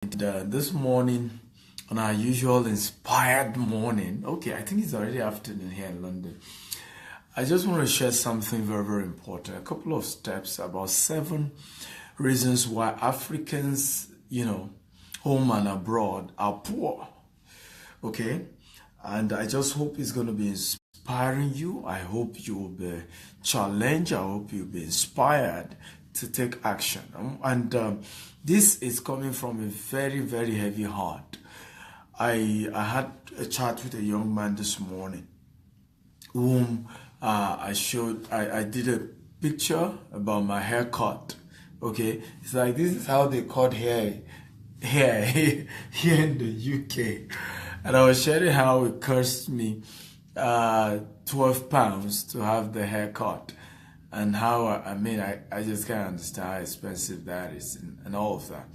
This morning, on our usual inspired morning, okay, I think it's already afternoon here in London. I just want to share something very, very important. A couple of steps about 7 reasons why Africans, home and abroad are poor. Okay, and I just hope it's going to be inspiring you. I hope you will be challenged. I hope you'll be inspired to take action. This is coming from a very, very heavy heart. I had a chat with a young man this morning whom I did a picture about my haircut. Okay, it's like this is how they cut hair here in the UK, and I was sharing how it cost me £12 to have the haircut, and how I just can't understand how expensive that is and all of that.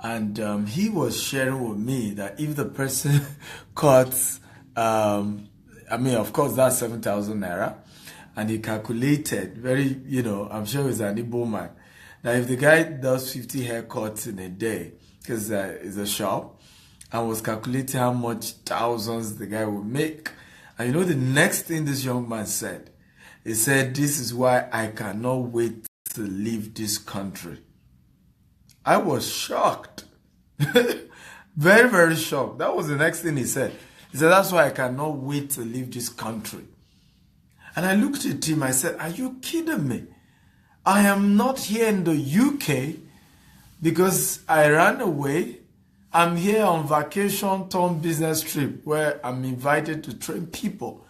And he was sharing with me that if the person cuts, of course that's 7,000 naira, and he calculated very, I'm sure he's an Igbo man. Now, if the guy does 50 haircuts in a day, because it's a shop, and was calculating how much thousands the guy would make, and the next thing this young man said, he said, "This is why I cannot wait to leave this country." I was shocked. Very, very shocked. That was the next thing he said. He said, "That's why I cannot wait to leave this country." And I looked at him, I said, "Are you kidding me? I am not here in the UK because I ran away. I'm here on vacation turn business trip where I'm invited to train people.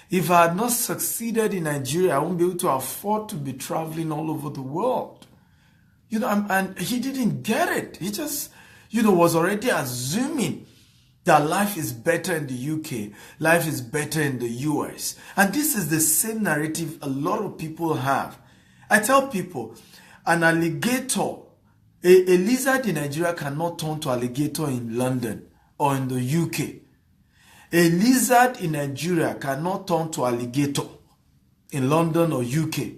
If I had not succeeded in Nigeria, I won't be able to afford to be traveling all over the world." And he didn't get it. He just, was already assuming that life is better in the UK, life is better in the US. And this is the same narrative a lot of people have. I tell people, an alligator, a lizard in Nigeria cannot turn to alligator in London or in the UK. A lizard in Nigeria cannot turn to alligator in London or UK.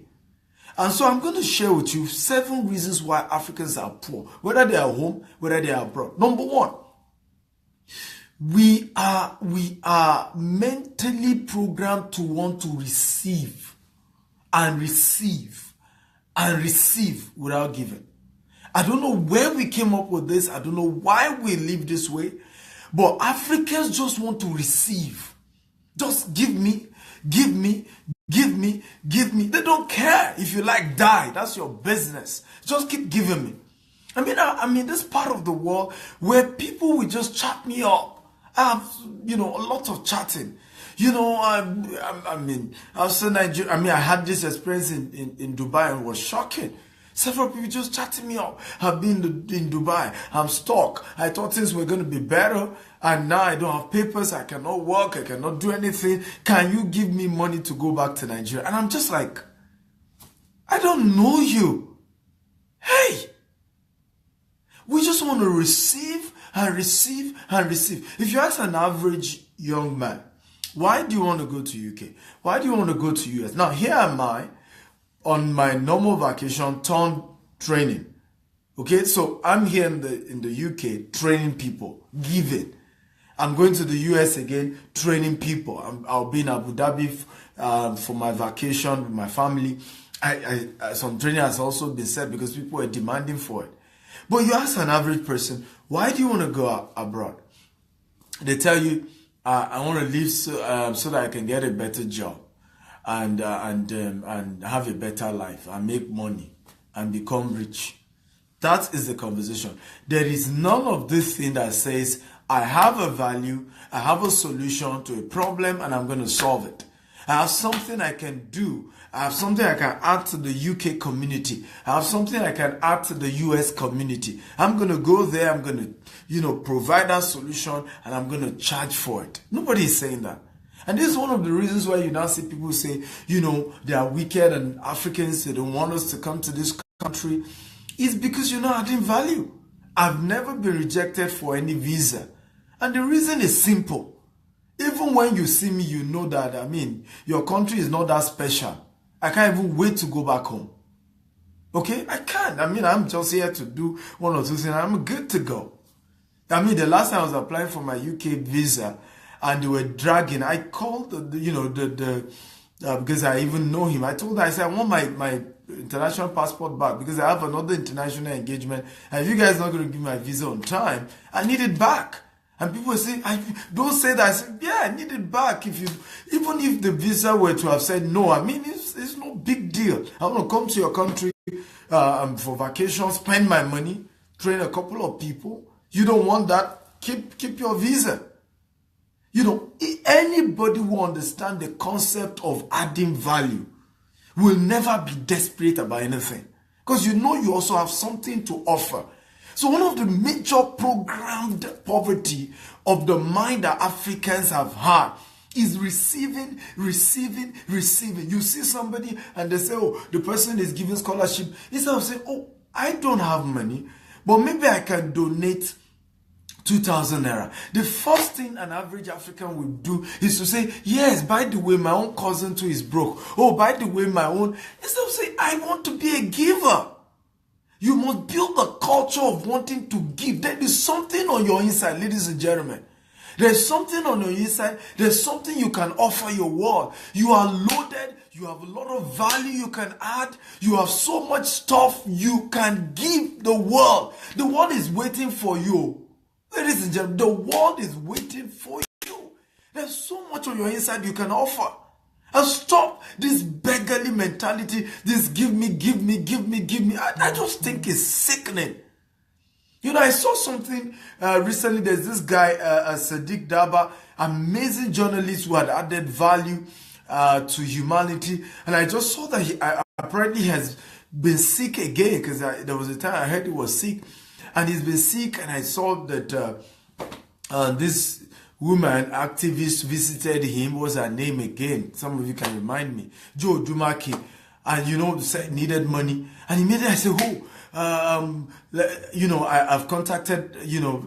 And so I'm going to share with you 7 reasons why Africans are poor, whether they are home, whether they are abroad. Number 1, we are mentally programmed to want to receive and receive and receive without giving. I don't know where we came up with this. I don't know why we live this way. But Africans just want to receive. Just give me, give me, give me, give me. They don't care if you die. That's your business. Just keep giving me. I mean, this part of the world where people will just chat me up. I have, a lot of chatting. I was in Nigeria. I had this experience in Dubai and it was shocking. Several people just chatting me up. I've been in Dubai. I'm stuck. I thought things were going to be better. And now I don't have papers. I cannot work. I cannot do anything. Can you give me money to go back to Nigeria? And I'm just like, I don't know you. Hey, we just want to receive and receive and receive. If you ask an average young man, why do you want to go to UK? Why do you want to go to US? Now, here am I on my normal vacation turn training. Okay, so I'm here in the UK training people, giving. I'm going to the US again, training people. I'll be in Abu Dhabi for my vacation with my family. Some training has also been set because people are demanding for it. But you ask an average person, why do you want to go abroad? They tell you, I want to leave so that I can get a better job and have a better life and make money and become rich. That is the conversation. There is none of this thing that says, I have a value, I have a solution to a problem, and I'm going to solve it. I have something I can do. I have something I can add to the UK community. I have something I can add to the US community. I'm going to go there. I'm going to, provide that solution, and I'm going to charge for it. Nobody is saying that. And this is one of the reasons why you now see people say, they are wicked and Africans, they don't want us to come to this country. It's because you're not adding value. I've never been rejected for any visa. And the reason is simple. Even when you see me, you know that, your country is not that special. I can't even wait to go back home. Okay, I can't. I mean, I'm just here to do one or two things. I'm good to go. I mean, the last time I was applying for my UK visa, and they were dragging. I called because I even know him. I told her, I said, I want my international passport back because I have another international engagement. And if you guys are not going to give my visa on time, I need it back. And people say, don't say that. I said, yeah, I need it back. Even if the visa were to have said no, I mean, it's no big deal. I want to come to your country for vacation, spend my money, train a couple of people. You don't want that? Keep your visa. You know, anybody who understands the concept of adding value will never be desperate about anything. Because you know you also have something to offer. So one of the major programmed poverty of the mind that Africans have had is receiving. You see somebody and they say, oh, the person is giving scholarship. Instead of saying, oh, I don't have money, but maybe I can donate 2,000 naira. The first thing an average African will do is to say, yes, by the way, my own cousin too is broke. Oh, by the way, my own. Instead of saying, I want to be a giver. You must build a culture of wanting to give. There is something on your inside, ladies and gentlemen. There's something on your inside. There's something you can offer your world. You are loaded. You have a lot of value you can add. You have so much stuff you can give the world. The world is waiting for you. Ladies and gentlemen, the world is waiting for you. There's so much on your inside you can offer. And stop this beggarly mentality, this give me. I just think it's sickening. You know, I saw something recently. There's this guy, Sadiq Daba, amazing journalist who had added value to humanity. And I just saw that he apparently has been sick again, because there was a time I heard he was sick. And he's been sick, and I saw that this woman activist visited him. What's her name again? Some of you can remind me. Joe Dumaki. And, you know, needed money. And immediately I said, you know, I've contacted, you know,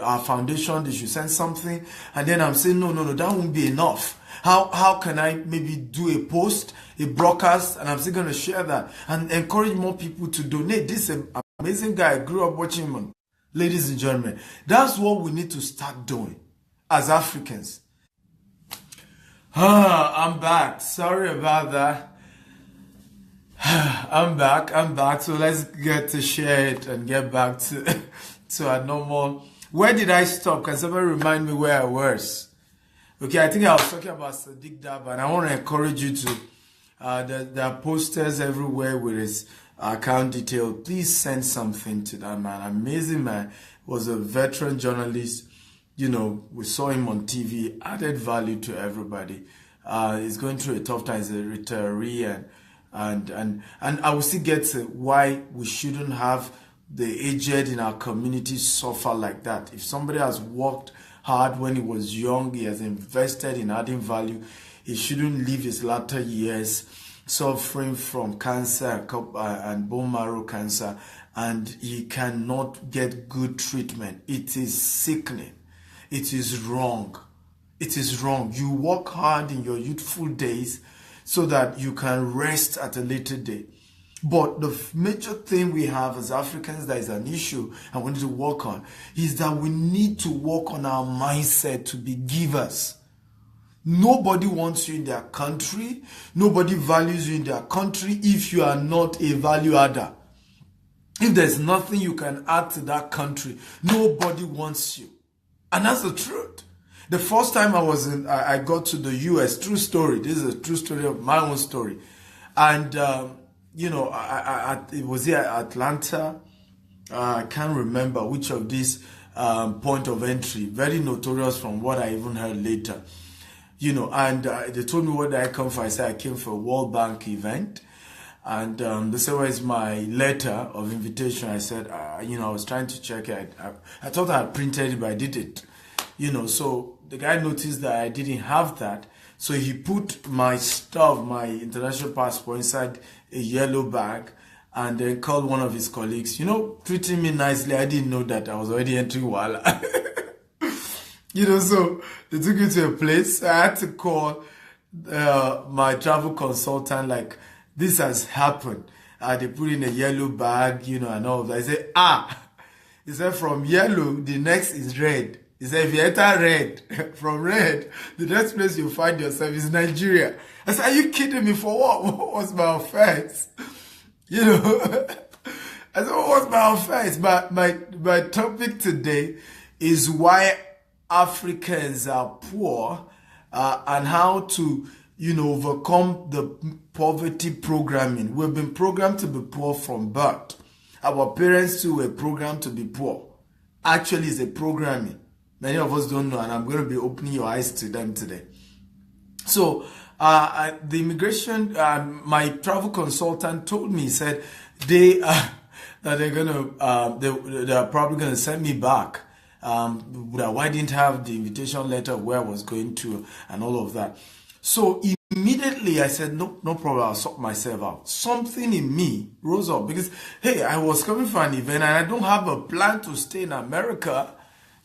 our foundation. They should send something. And then I'm saying, no, that won't be enough. How can I maybe do a post, a broadcast, and I'm still going to share that and encourage more people to donate. This amazing guy, I grew up watching him. Ladies and gentlemen, that's what we need to start doing as Africans. I'm back. Sorry about that. I'm back. So let's get to share it and get back to our normal. Where did I stop? Can somebody remind me where I was? Okay, I think I was talking about Sadiq Daba, and I want to encourage you to, there are posters everywhere with his account detail. Please send something to that man. Amazing man. Was a veteran journalist. You know, we saw him on TV, added value to everybody. He's going through a tough time as a retiree, and I will still get to why we shouldn't have the aged in our community suffer like that. If somebody has worked hard when he was young, he has invested in adding value, he shouldn't live his latter years suffering from cancer and bone marrow cancer, and he cannot get good treatment. It is sickening. It is wrong. It is wrong. You work hard in your youthful days so that you can rest at a later day. But the major thing we have as Africans that is an issue and we need to work on is that we need to work on our mindset to be givers. Nobody wants you in their country. Nobody values you in their country if you are not a value adder. If there's nothing you can add to that country, nobody wants you. And that's the truth. The first time I got to the US, true story. This is a true story of my own story. And, you know, it was here at Atlanta. I can't remember which of these point of entry. Very notorious from what I even heard later. You know, and they told me where I come from. I said I came for a World Bank event. And they said, where's my letter of invitation? I said, you know, I was trying to check it. I thought I had printed it, but I didn't. You know, so the guy noticed that I didn't have that. So he put my stuff, my international passport, inside a yellow bag and then called one of his colleagues, you know, treating me nicely. I didn't know that I was already entering Wala. You know, so they took me to a place. I had to call my travel consultant, like, this has happened. they put in a yellow bag, and all of that. He said, he said, from yellow, the next is red. He said, if you enter red, from red, the next place you find yourself is Nigeria. I said, are you kidding me? For what? What was my offense? I said, what was my offense? My topic today is why Africans are poor and how to, overcome the poverty programming. We've been programmed to be poor from birth. Our parents too were programmed to be poor. Actually, it's a programming. Many of us don't know, and I'm going to be opening your eyes to them today. So, the immigration, my travel consultant told me, he said that they're probably going to send me back. Why didn't I have the invitation letter where I was going to and all of that. So immediately I said, no problem, I'll sort myself out. Something in me rose up because, hey, I was coming for an event and I don't have a plan to stay in America.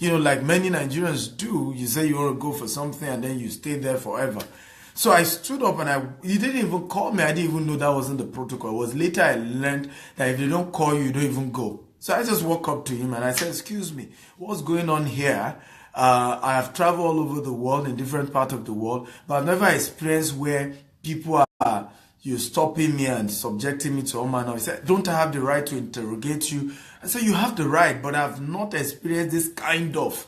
Like many Nigerians do, you say you want to go for something and then you stay there forever. So I stood up and he didn't even call me. I didn't even know that wasn't the protocol. It was later I learned that if they don't call you, you don't even go. So I just walked up to him and I said, excuse me, what's going on here? I have traveled all over the world, in different parts of the world, but I've never experienced where people are stopping me and subjecting me to all manner. He said, don't I have the right to interrogate you? I said, you have the right, but I've not experienced this kind of,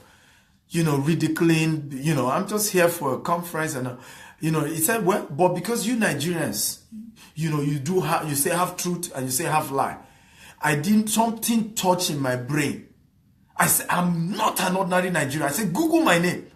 ridiculing, I'm just here for a conference. And, he said, well, but because you Nigerians, you say half truth and you say half lie. Something touch in my brain. I said, I'm not an ordinary Nigerian. I said, Google my name.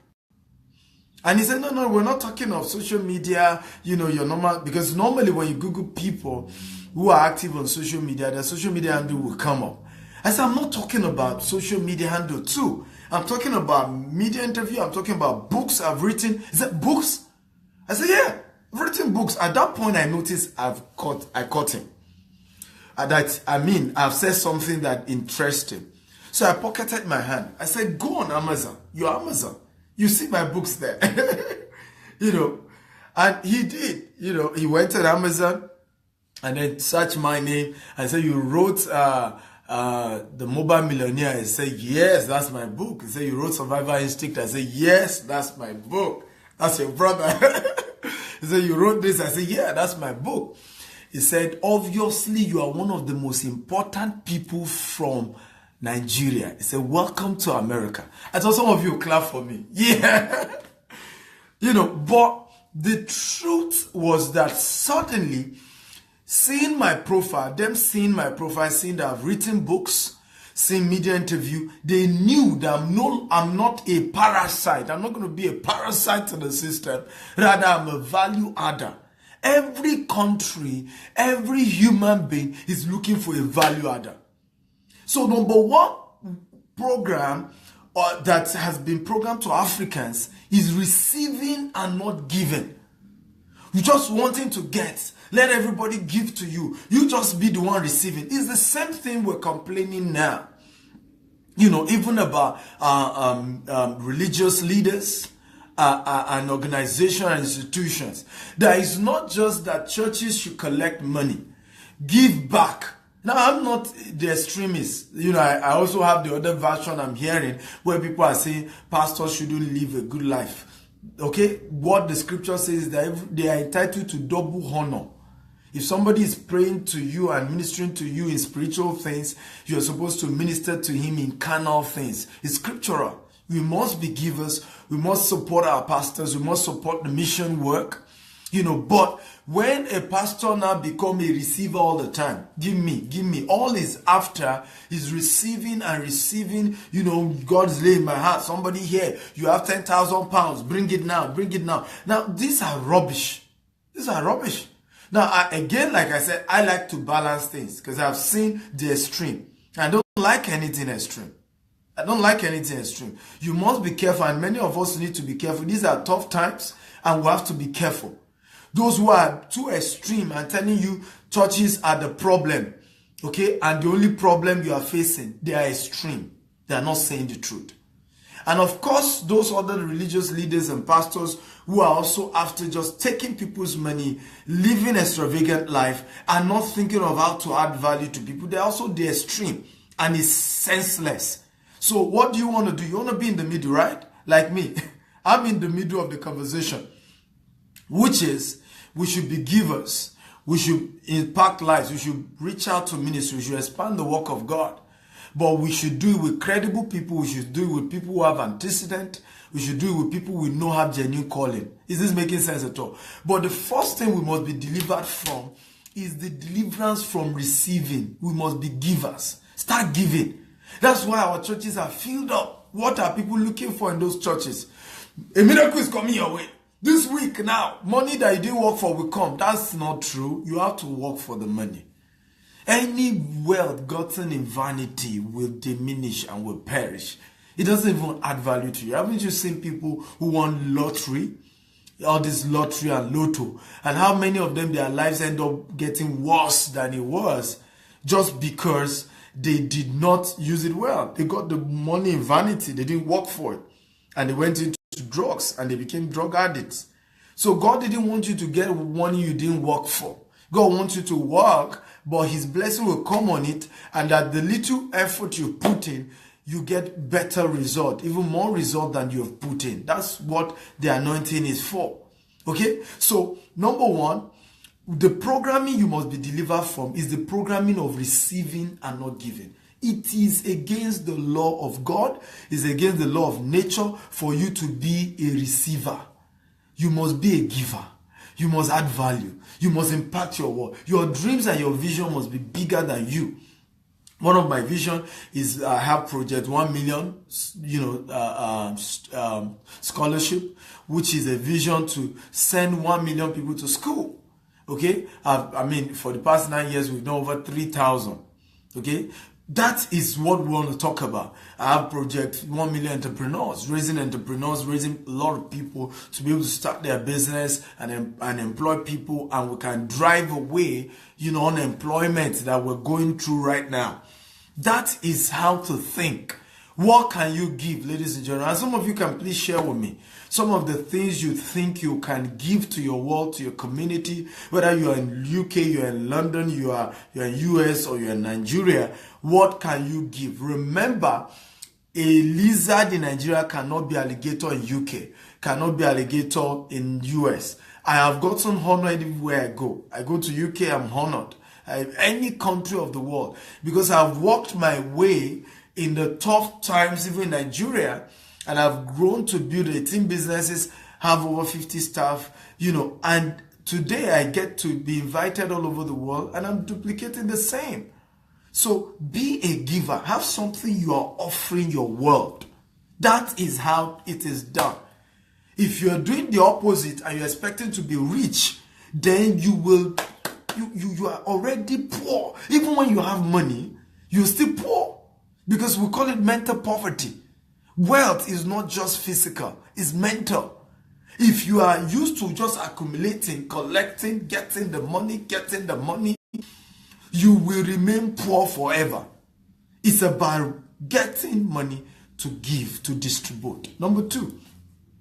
And he said, no, we're not talking of social media, your normal, because normally when you Google people who are active on social media, their social media handle will come up. I said, I'm not talking about social media handle too. I'm talking about media interview. I'm talking about books I've written. He said, books? I said, yeah, I've written books. At that point, I noticed I caught him. I've said something that interests him. So I pocketed my hand. I said, go on Amazon. You're Amazon. You see my books there. And he did. He went to Amazon and then searched my name and said, you wrote The Mobile Millionaire. I said, yes, that's my book. He said, you wrote Survival Instinct. I said, yes, that's my book. That's your brother. He said, you wrote this. I said, yeah, that's my book. He said, obviously, you are one of the most important people from Nigeria. He said, welcome to America. I thought some of you clap for me. Yeah. But the truth was that suddenly, seeing my profile, seeing that I've written books, seeing media interview, they knew that I'm not a parasite. I'm not going to be a parasite in the system. Rather, I'm a value adder. Every country, every human being is looking for a value adder. So number one program that has been programmed to Africans is receiving and not giving. You just wanting to get. Let everybody give to you. You just be the one receiving. It's the same thing we're complaining now. Even about religious leaders, and organizations and institutions. That is not just that churches should collect money, give back. Now, I'm not the extremist. I also have the other version I'm hearing where people are saying pastors shouldn't live a good life. Okay? What the scripture says is that they are entitled to double honor. If somebody is praying to you and ministering to you in spiritual things, you're supposed to minister to him in carnal things. It's scriptural. We must be givers. We must support our pastors. We must support the mission work. But when a pastor now become a receiver all the time, give me, all is after is receiving and receiving, God's lay in my heart. Somebody here, you have 10,000 pounds, bring it now. Now, these are rubbish. Now, again, like I said, I like to balance things because I've seen the extreme. I don't like anything extreme. You must be careful, and many of us need to be careful. These are tough times, and we have to be careful. Those who are too extreme and telling you churches are the problem, okay, and the only problem you are facing, they are extreme. They are not saying the truth. And of course, those other religious leaders and pastors who are also after just taking people's money, living extravagant life, and not thinking of how to add value to people, they're also the extreme, and it's senseless. So what do you want to do? You want to be in the middle, right? Like me. I'm in the middle of the conversation, which is we should be givers. We should impact lives. We should reach out to ministry. We should expand the work of God. But we should do it with credible people. We should do it with people who have antecedent. We should do it with people we know have genuine calling. Is this making sense at all? But the first thing we must be delivered from is the deliverance from receiving. We must be givers. Start giving. That's why our churches are filled up. What are people looking for in those churches? A miracle is coming your way. This week now, money that you didn't work for will come. That's not true. You have to work for the money. Any wealth gotten in vanity will diminish and will perish. It doesn't even add value to you. Haven't you seen people who won lottery? All this lottery and lotto. And how many of them, their lives end up getting worse than it was just because they did not use it well. They got the money in vanity. They didn't work for it. And they went into drugs and they became drug addicts. So God didn't want you to get money you didn't work for. God wants you to work, but his blessing will come on it, and that the little effort you put in, you get better result, even more result than you have put in. That's what the anointing is for. Okay? So, number one, the programming you must be delivered from is the programming of receiving and not giving. It is against the law of God, it's against the law of nature for you to be a receiver. You must be a giver. You must add value. You must impact your world. Your dreams and your vision must be bigger than you. One of my vision is I have project 1 million, scholarship, which is a vision to send 1 million people to school. Okay, I mean, for the past 9 years we've done over 3,000. Okay, that is what we want to talk about. I have project 1 million entrepreneurs, raising a lot of people to be able to start their business and employ people, and we can drive away, unemployment that we're going through right now. That is how to think. What can you give, ladies and gentlemen? And some of you can please share with me some of the things you think you can give to your world, to your community, whether you are in UK, you are in London, you are in US, or you're in Nigeria. What can you give? Remember, a lizard in Nigeria cannot be alligator in UK, cannot be alligator in US. I have gotten honored everywhere I go. I go to UK, I'm honored. Any country of the world, because I've walked my way in the tough times, even in Nigeria, and I've grown to build 18 businesses, have over 50 staff, and today I get to be invited all over the world, and I'm duplicating the same. So be a giver. Have something you are offering your world. That is how it is done. If you're doing the opposite and you're expecting to be rich, then you are already poor. Even when you have money, you're still poor. Because we call it mental poverty. Wealth is not just physical, it's mental. If you are used to just accumulating, collecting, getting the money, you will remain poor forever. It's about getting money to give, to distribute. Number two,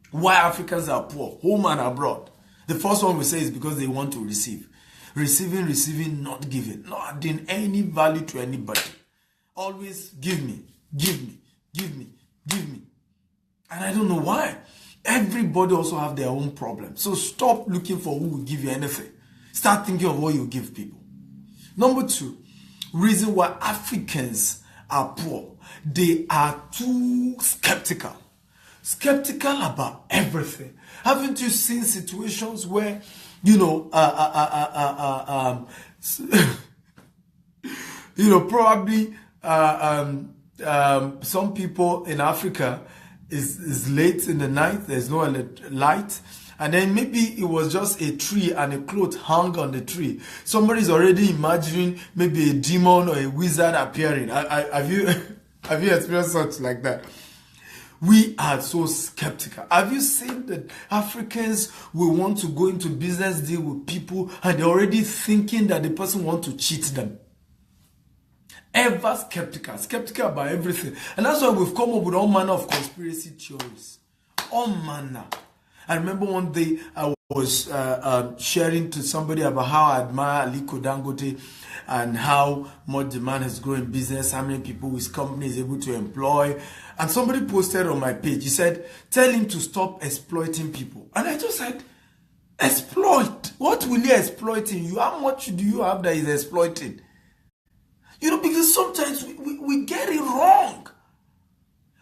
why Africans are poor, home and abroad. The first one we say is because they want to receive. Receiving, not giving. Not adding any value to anybody. Always give me. And I don't know why. Everybody also have their own problem. So stop looking for who will give you anything. Start thinking of what you give people. Number two, reason why Africans are poor. They are too skeptical. Skeptical about everything. Haven't you seen situations where, probably some people in Africa is late in the night, there's no light, and then maybe it was just a tree and a cloth hung on the tree. Somebody's already imagining maybe a demon or a wizard appearing. Have you experienced such like that? We are so skeptical. Have you seen that Africans will want to go into business deal with people and they're already thinking that the person wants to cheat them? Ever skeptical about everything. And that's why we've come up with all manner of conspiracy theories. All manner. I remember one day I was sharing to somebody about how I admire Aliko Dangote and how much the man has grown in business, how many people his company is able to employ. And somebody posted on my page, he said, tell him to stop exploiting people. And I just said, exploit? What will he exploit in you? How much do you have that he's exploiting? Because sometimes we get it wrong.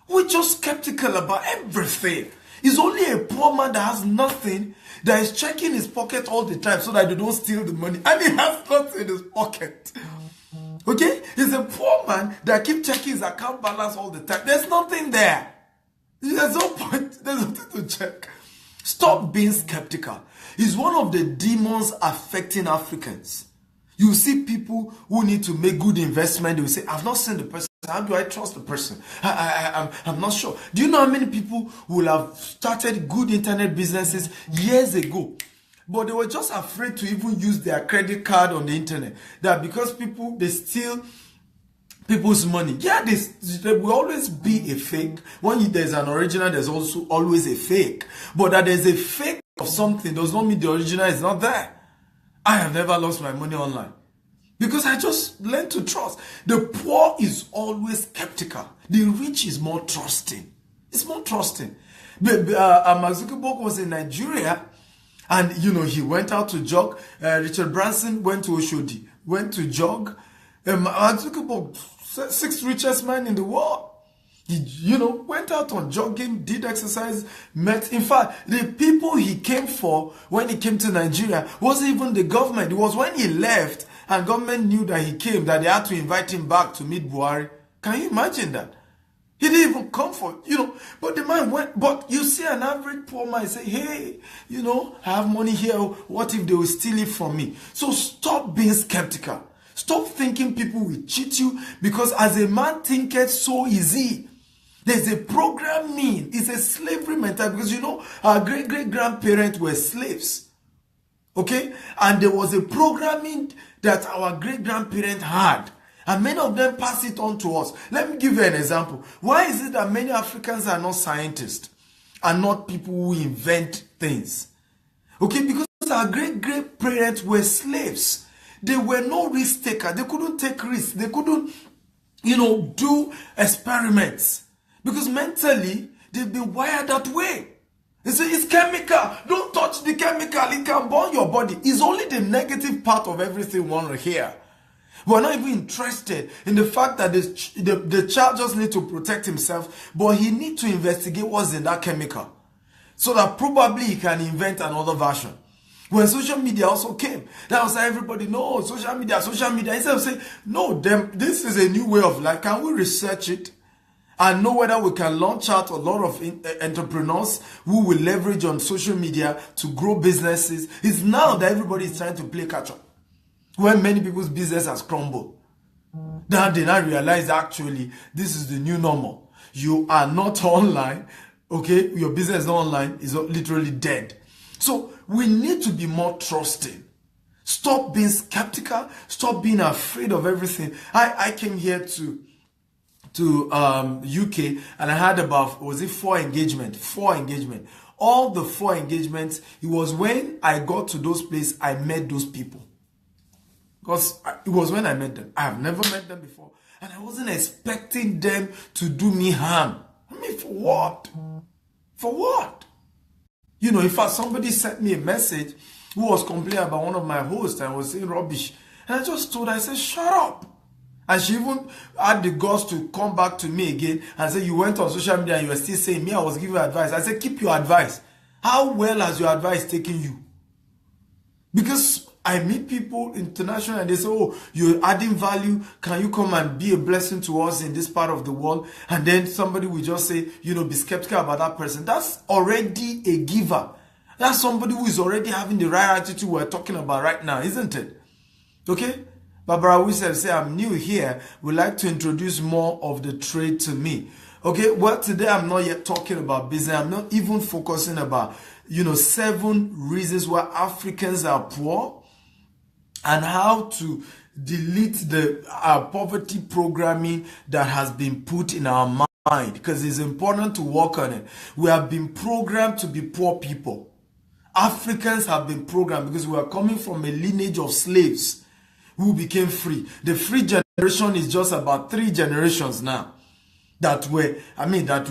We're just skeptical about everything. It's only a poor man that has nothing that is checking his pocket all the time so that they don't steal the money. And he has nothing in his pocket. Okay? He's a poor man that keeps checking his account balance all the time. There's nothing there. There's no point. There's nothing to check. Stop being skeptical. It's one of the demons affecting Africans. You see people who need to make good investment. They will say, I've not seen the person. How do I trust the person? I'm not sure. Do you know how many people will have started good internet businesses years ago, but they were just afraid to even use their credit card on the internet? That because they steal people's money. Yeah, there will always be a fake. When there's an original, there's also always a fake. But that there's a fake of something does not mean the original is not there. I have never lost my money online because I just learned to trust. The poor is always skeptical. The rich is more trusting. It's more trusting. Mark Zuckerberg was in Nigeria, and he went out to jog. Richard Branson went to Oshodi, went to jog. Mark Zuckerberg, 6th richest man in the world. He, went out on jogging, did exercise, met. In fact, the people he came for when he came to Nigeria wasn't even the government. It was when he left and government knew that he came that they had to invite him back to meet Buhari. Can you imagine that? He didn't even come for, but the man went. But you see an average poor man say, hey, I have money here. What if they will steal it from me? So stop being skeptical. Stop thinking people will cheat you, because as a man thinketh, so is he. There's a programming. It's a slavery mentality, because our great-great-grandparents were slaves. Okay? And there was a programming that our great-grandparents had. And many of them pass it on to us. Let me give you an example. Why is it that many Africans are not scientists and not people who invent things? Okay? Because our great-great-parents were slaves. They were no risk takers. They couldn't take risks. They couldn't, do experiments. Because mentally, they've been wired that way. They say, it's chemical. Don't touch the chemical. It can burn your body. It's only the negative part of everything we want to hear. We're not even interested in the fact that the child just needs to protect himself, but he needs to investigate what's in that chemical, so that probably he can invent another version. When social media also came, that was how everybody, no, social media. Instead of saying, no, this is a new way of life. Can we research it and know whether we can launch out a lot of entrepreneurs who will leverage on social media to grow businesses? It's now that everybody is trying to play catch up, when many people's business has crumbled. Now they now realize actually this is the new normal. You are not online, okay? Your business is not online, is literally dead. So we need to be more trusting. Stop being skeptical. Stop being afraid of everything. I came here to UK, and I had about, was it 4 engagements? All the 4 engagements, it was when I got to those places, I met those people. Because it was when I met them. I have never met them before. And I wasn't expecting them to do me harm. I mean, for what? For what? In fact, somebody sent me a message who was complaining about one of my hosts and was saying rubbish. And I just told her, I said, shut up. And she even had the guts to come back to me again and say, you went on social media and you were still saying me, I was giving you advice. I said, keep your advice. How well has your advice taken you? Because I meet people internationally and they say, oh, you're adding value. Can you come and be a blessing to us in this part of the world? And then somebody will just say, be skeptical about that person. That's already a giver. That's somebody who is already having the right attitude we're talking about right now, isn't it? Okay? Barbara Wissel say, I'm new here. Would like to introduce more of the trade to me. Okay, well, today I'm not yet talking about business. I'm not even focusing about, 7 reasons why Africans are poor and how to delete the poverty programming that has been put in our mind, because it's important to work on it. We have been programmed to be poor people. Africans have been programmed because we are coming from a lineage of slaves who became free. The free generation is just about 3 generations now that we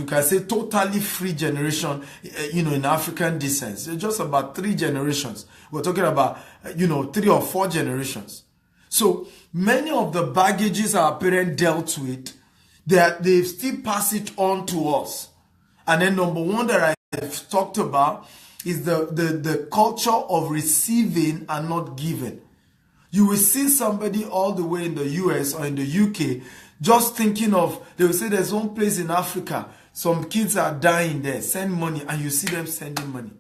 can say totally free generation, in African descent. It's just about 3 generations. We're talking about, 3 or 4 generations. So many of the baggages our parents dealt with, they still pass it on to us. And then number one that I've talked about is the culture of receiving and not giving. You will see somebody all the way in the US or in the UK just thinking of, they will say there's one place in Africa, some kids are dying there, send money, and you see them sending money.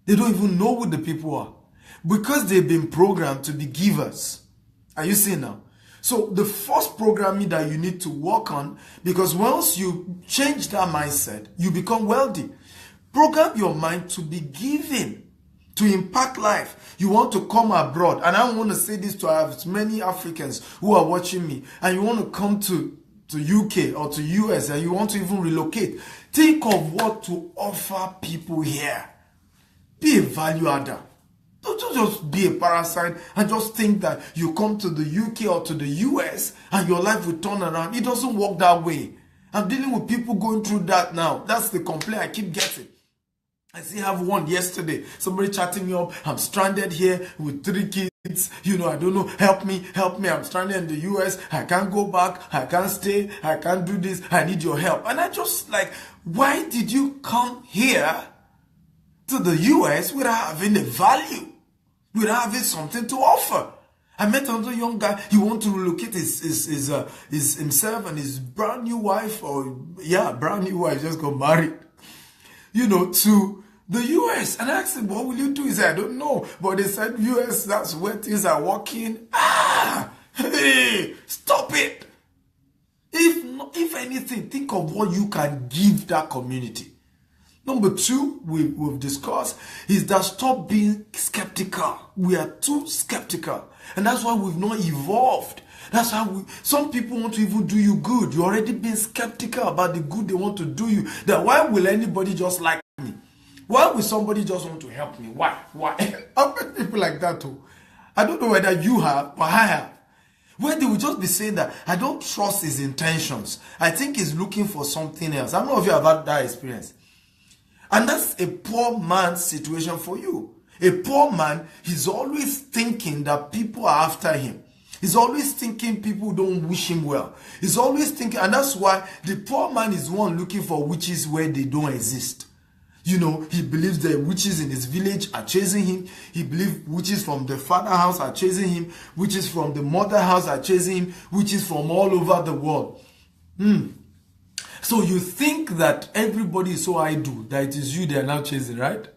They don't even know who the people are because they've been programmed to be givers. Are you seeing now? So the first programming that you need to work on, because once you change that mindset, you become wealthy. Program your mind to be giving, to impact life. You want to come abroad, and I want to say this to as many Africans who are watching me, and you want to come to UK or to US, and you want to even relocate. Think of what to offer people here. Be a value adder. Don't just be a parasite and just think that you come to the UK or to the US and your life will turn around. It doesn't work that way. I'm dealing with people going through that now. That's the complaint I keep getting. I still have one yesterday. Somebody chatting me up. I'm stranded here with 3 kids. I don't know. Help me. I'm stranded in the US. I can't go back. I can't stay. I can't do this. I need your help. And I just why did you come here to the US without having a value, without having something to offer? I met another young guy. He wanted to relocate his himself and his brand new wife, just got married, to the US. And I asked him, what will you do? He said, I don't know. But they said, US, that's where things are working. Hey, stop it. If anything, think of what you can give that community. Number 2, we've discussed, is that stop being skeptical. We are too skeptical. And that's why we've not evolved. That's how some people want to even do you good. You're already being skeptical about the good they want to do you. That why will anybody just like me? Why will somebody just want to help me? Why? I've met people like that too. I don't know whether you have or I have. Where they will just be saying that I don't trust his intentions. I think he's looking for something else. I don't know if you have had that experience. And that's a poor man's situation for you. A poor man, he's always thinking that people are after him. He's always thinking people don't wish him well. He's always thinking, and that's why the poor man is one looking for witches where they don't exist. He believes the witches in his village are chasing him. He believes witches from the father house are chasing him. Witches from the mother house are chasing him. Witches from all over the world. So you think that everybody is so idle that it is you they are now chasing, right?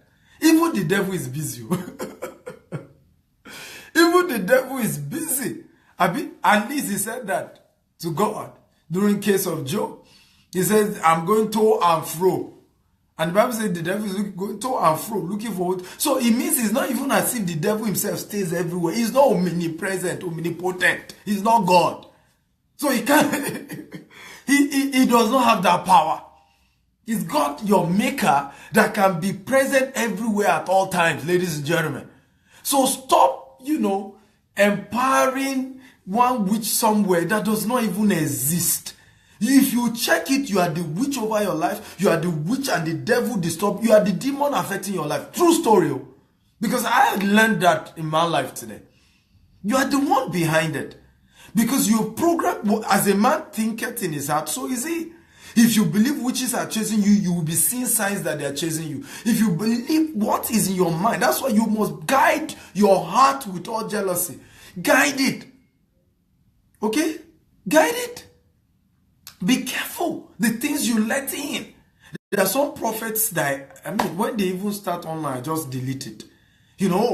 Even the devil is busy. Even the devil is busy. At least he said that to God during the case of Job. He says, I'm going to and fro. And the Bible says the devil is going to and fro, looking for what. So it means it's not even as if the devil himself stays everywhere. He's not omnipresent, omnipotent. He's not God. So he can't... He does not have that power. He's got your maker that can be present everywhere at all times, ladies and gentlemen. So stop, empowering one witch somewhere that does not even exist. If you check it, you are the witch over your life. You are the witch and the devil disturb. You are the demon affecting your life. True story. Because I had learned that in my life today. You are the one behind it. Because you program, as a man thinketh in his heart, so is he. If you believe witches are chasing you, you will be seeing signs that they are chasing you. If you believe what is in your mind, that's why you must guide your heart with all jealousy. Guide it. Okay? Guide it. Be careful the things you let in. There are some prophets that, when they even start online, I just delete it.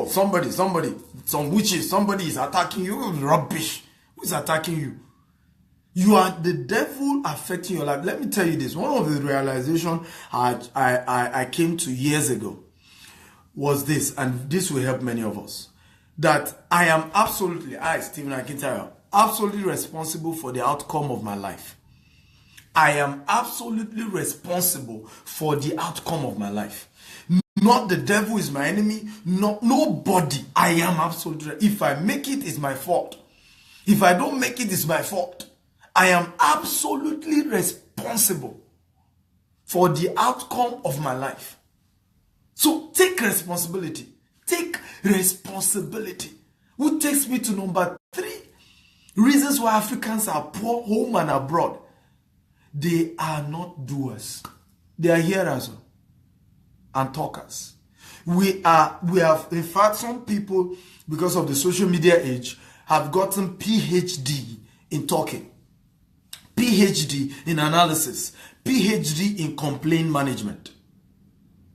Somebody, some witches, somebody is attacking you. Rubbish. Who is attacking you? You are the devil affecting your life. Let me tell you this. One of the realizations I came to years ago was this, and this will help many of us. that I am absolutely, Stephen Akintayo, absolutely responsible for the outcome of my life. I am absolutely responsible for the outcome of my life. Not the devil is my enemy, nobody. I am absolutely, if I make it, it's my fault. If I don't make it, it's my fault. I am absolutely responsible for the outcome of my life. So take responsibility. Take responsibility. Which takes me to number 3. Reasons why Africans are poor home and abroad. They are not doers. They are hearers and talkers. We have, in fact, some people, because of the social media age, have gotten PhD in talking, PhD in analysis, PhD in complaint management.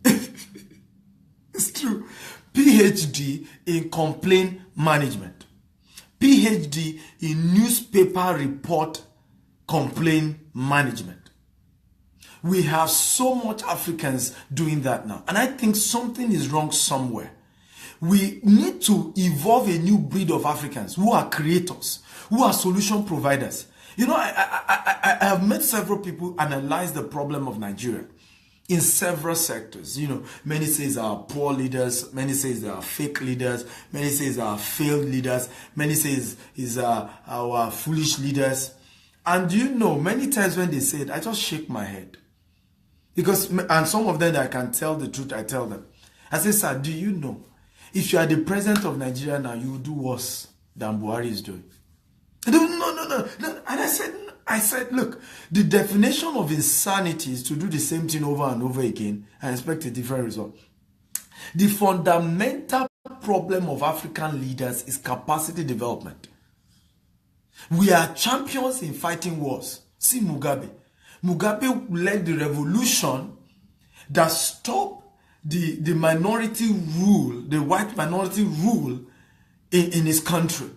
It's true. PhD in complaint management. PhD in newspaper report complaint management. We have so much Africans doing that now. And I think something is wrong somewhere. We need to evolve a new breed of Africans who are creators, who are solution providers. You know, I have met several people analyze the problem of Nigeria in several sectors. You know, many say they are poor leaders, many say they are fake leaders, many say they are failed leaders, many say is our foolish leaders. And you know, many times when they say it, I just shake my head. Because, and some of them I can tell the truth, I tell them. I say, sir, do you know, if you are the president of Nigeria now, you will do worse than Buhari is doing. No. And I said, look, the definition of insanity is to do the same thing over and over again and expect a different result. The fundamental problem of African leaders is capacity development. We are champions in fighting wars. See Mugabe. Mugabe led the revolution that stopped the minority rule, the white minority rule in his country.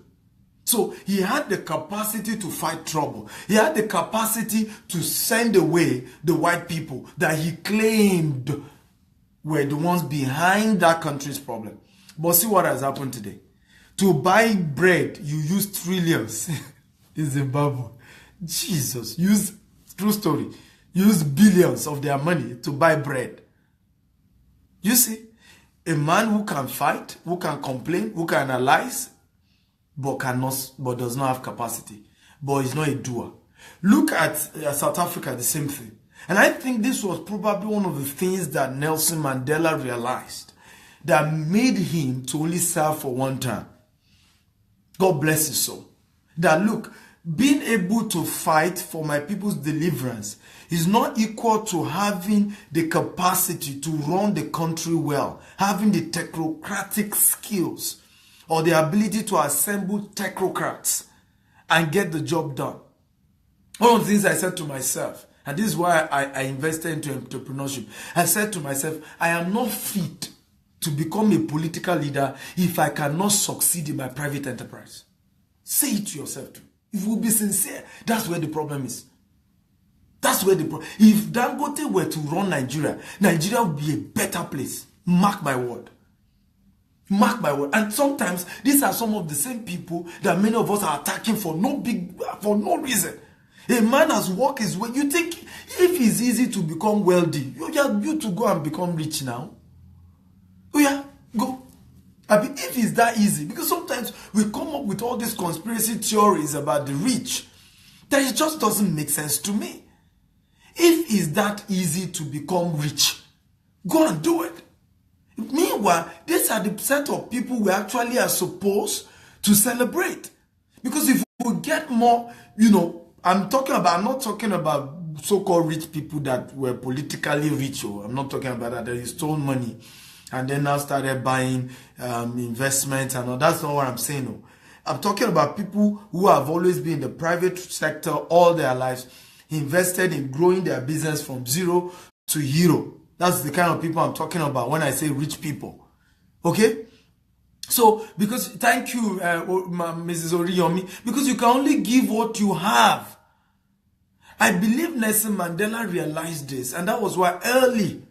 So he had the capacity to fight trouble. He had the capacity to send away the white people that he claimed were the ones behind that country's problem. But see what has happened today. To buy bread, you use trillions in Zimbabwe. Jesus, true story, use billions of their money to buy bread. You see, a man who can fight, who can complain, who can analyze, but does not have capacity, but is not a doer. Look at South Africa, the same thing. And I think this was probably one of the things that Nelson Mandela realized that made him to only serve for one term. God bless his soul. That look, being able to fight for my people's deliverance is not equal to having the capacity to run the country well, having the technocratic skills or the ability to assemble technocrats and get the job done. One of the things I said to myself, and this is why I invested into entrepreneurship, I said to myself, I am not fit to become a political leader if I cannot succeed in my private enterprise. Say it to yourself too. If you will be sincere, that's where the problem is. That's where the problem. If Dangote were to run Nigeria, Nigeria would be a better place. Mark my word. Mark my word. And sometimes these are some of the same people that many of us are attacking for no reason. A man has walked his way. You think if it's easy to become wealthy, you to go and become rich now? Oh yeah, go. I mean, if it's that easy, because sometimes we come up with all these conspiracy theories about the rich, that it just doesn't make sense to me. If it's that easy to become rich, go and do it. Meanwhile, these are the set of people we actually are supposed to celebrate. Because if we get more, you know, I'm not talking about so-called rich people that were politically rich. Or I'm not talking about that. They stole money and then now started buying investments and all. That's not what I'm saying. No. I'm talking about people who have always been in the private sector all their lives, invested in growing their business from zero to hero. That's the kind of people I'm talking about when I say rich people. Okay? So, because, thank you, Mrs. Oriyomi, because you can only give what you have. I believe Nelson Mandela realized this, and that was why early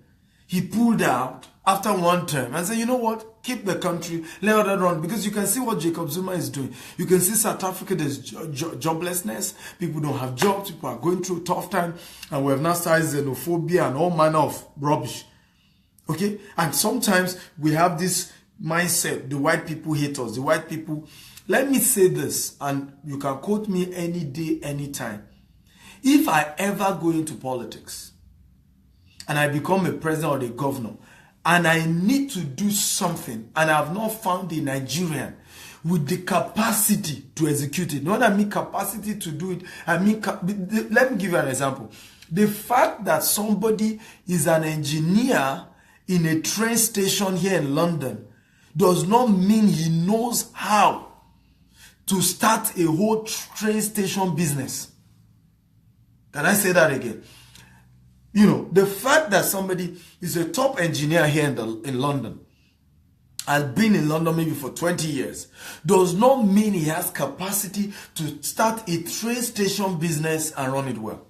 he pulled out after one term and say, you know what, keep the country, let other run. Because you can see what Jacob Zuma is doing. You can see South Africa, there's joblessness. People don't have jobs. People are going through a tough time. And we have now started xenophobia and all manner of rubbish. Okay? And sometimes we have this mindset, the white people hate us. The white people, let me say this, and you can quote me any day, anytime. If I ever go into politics, and I become a president or a governor, and I need to do something, and I have not found a Nigerian with the capacity to execute it. Not I mean capacity to do it, I mean, let me give you an example. The fact that somebody is an engineer in a train station here in London does not mean he knows how to start a whole train station business. Can I say that again? You know, the fact that somebody is a top engineer here in London, has been in London maybe for 20 years, does not mean he has capacity to start a train station business and run it well.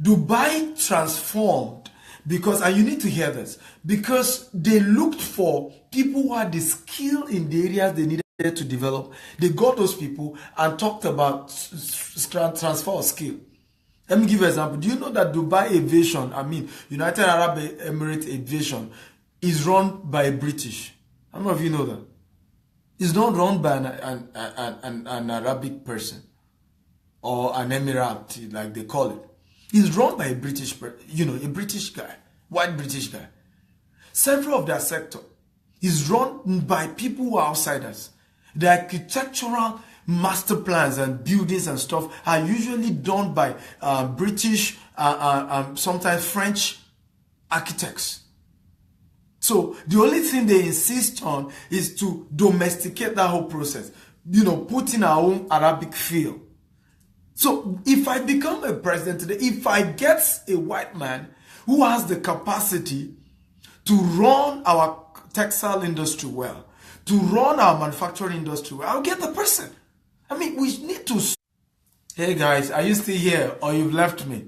Dubai transformed because, and you need to hear this, because they looked for people who had the skill in the areas they needed to develop. They got those people and talked about transfer of skill. Let me give you an example. Do you know that Dubai Aviation, United Arab Emirates Aviation, is run by a British? How many of you know that? It's not run by an Arabic person or an Emirati, like they call it. It's run by a British, a British guy, white British guy. Several of their sector is run by people who are outsiders. The architectural master plans and buildings and stuff are usually done by British, sometimes French architects. So the only thing they insist on is to domesticate that whole process, put in our own Arabic feel. So if I become a president today, if I get a white man who has the capacity to run our textile industry well, to run our manufacturing industry well, I'll get the person. We need to... Hey guys, are you still here or you've left me?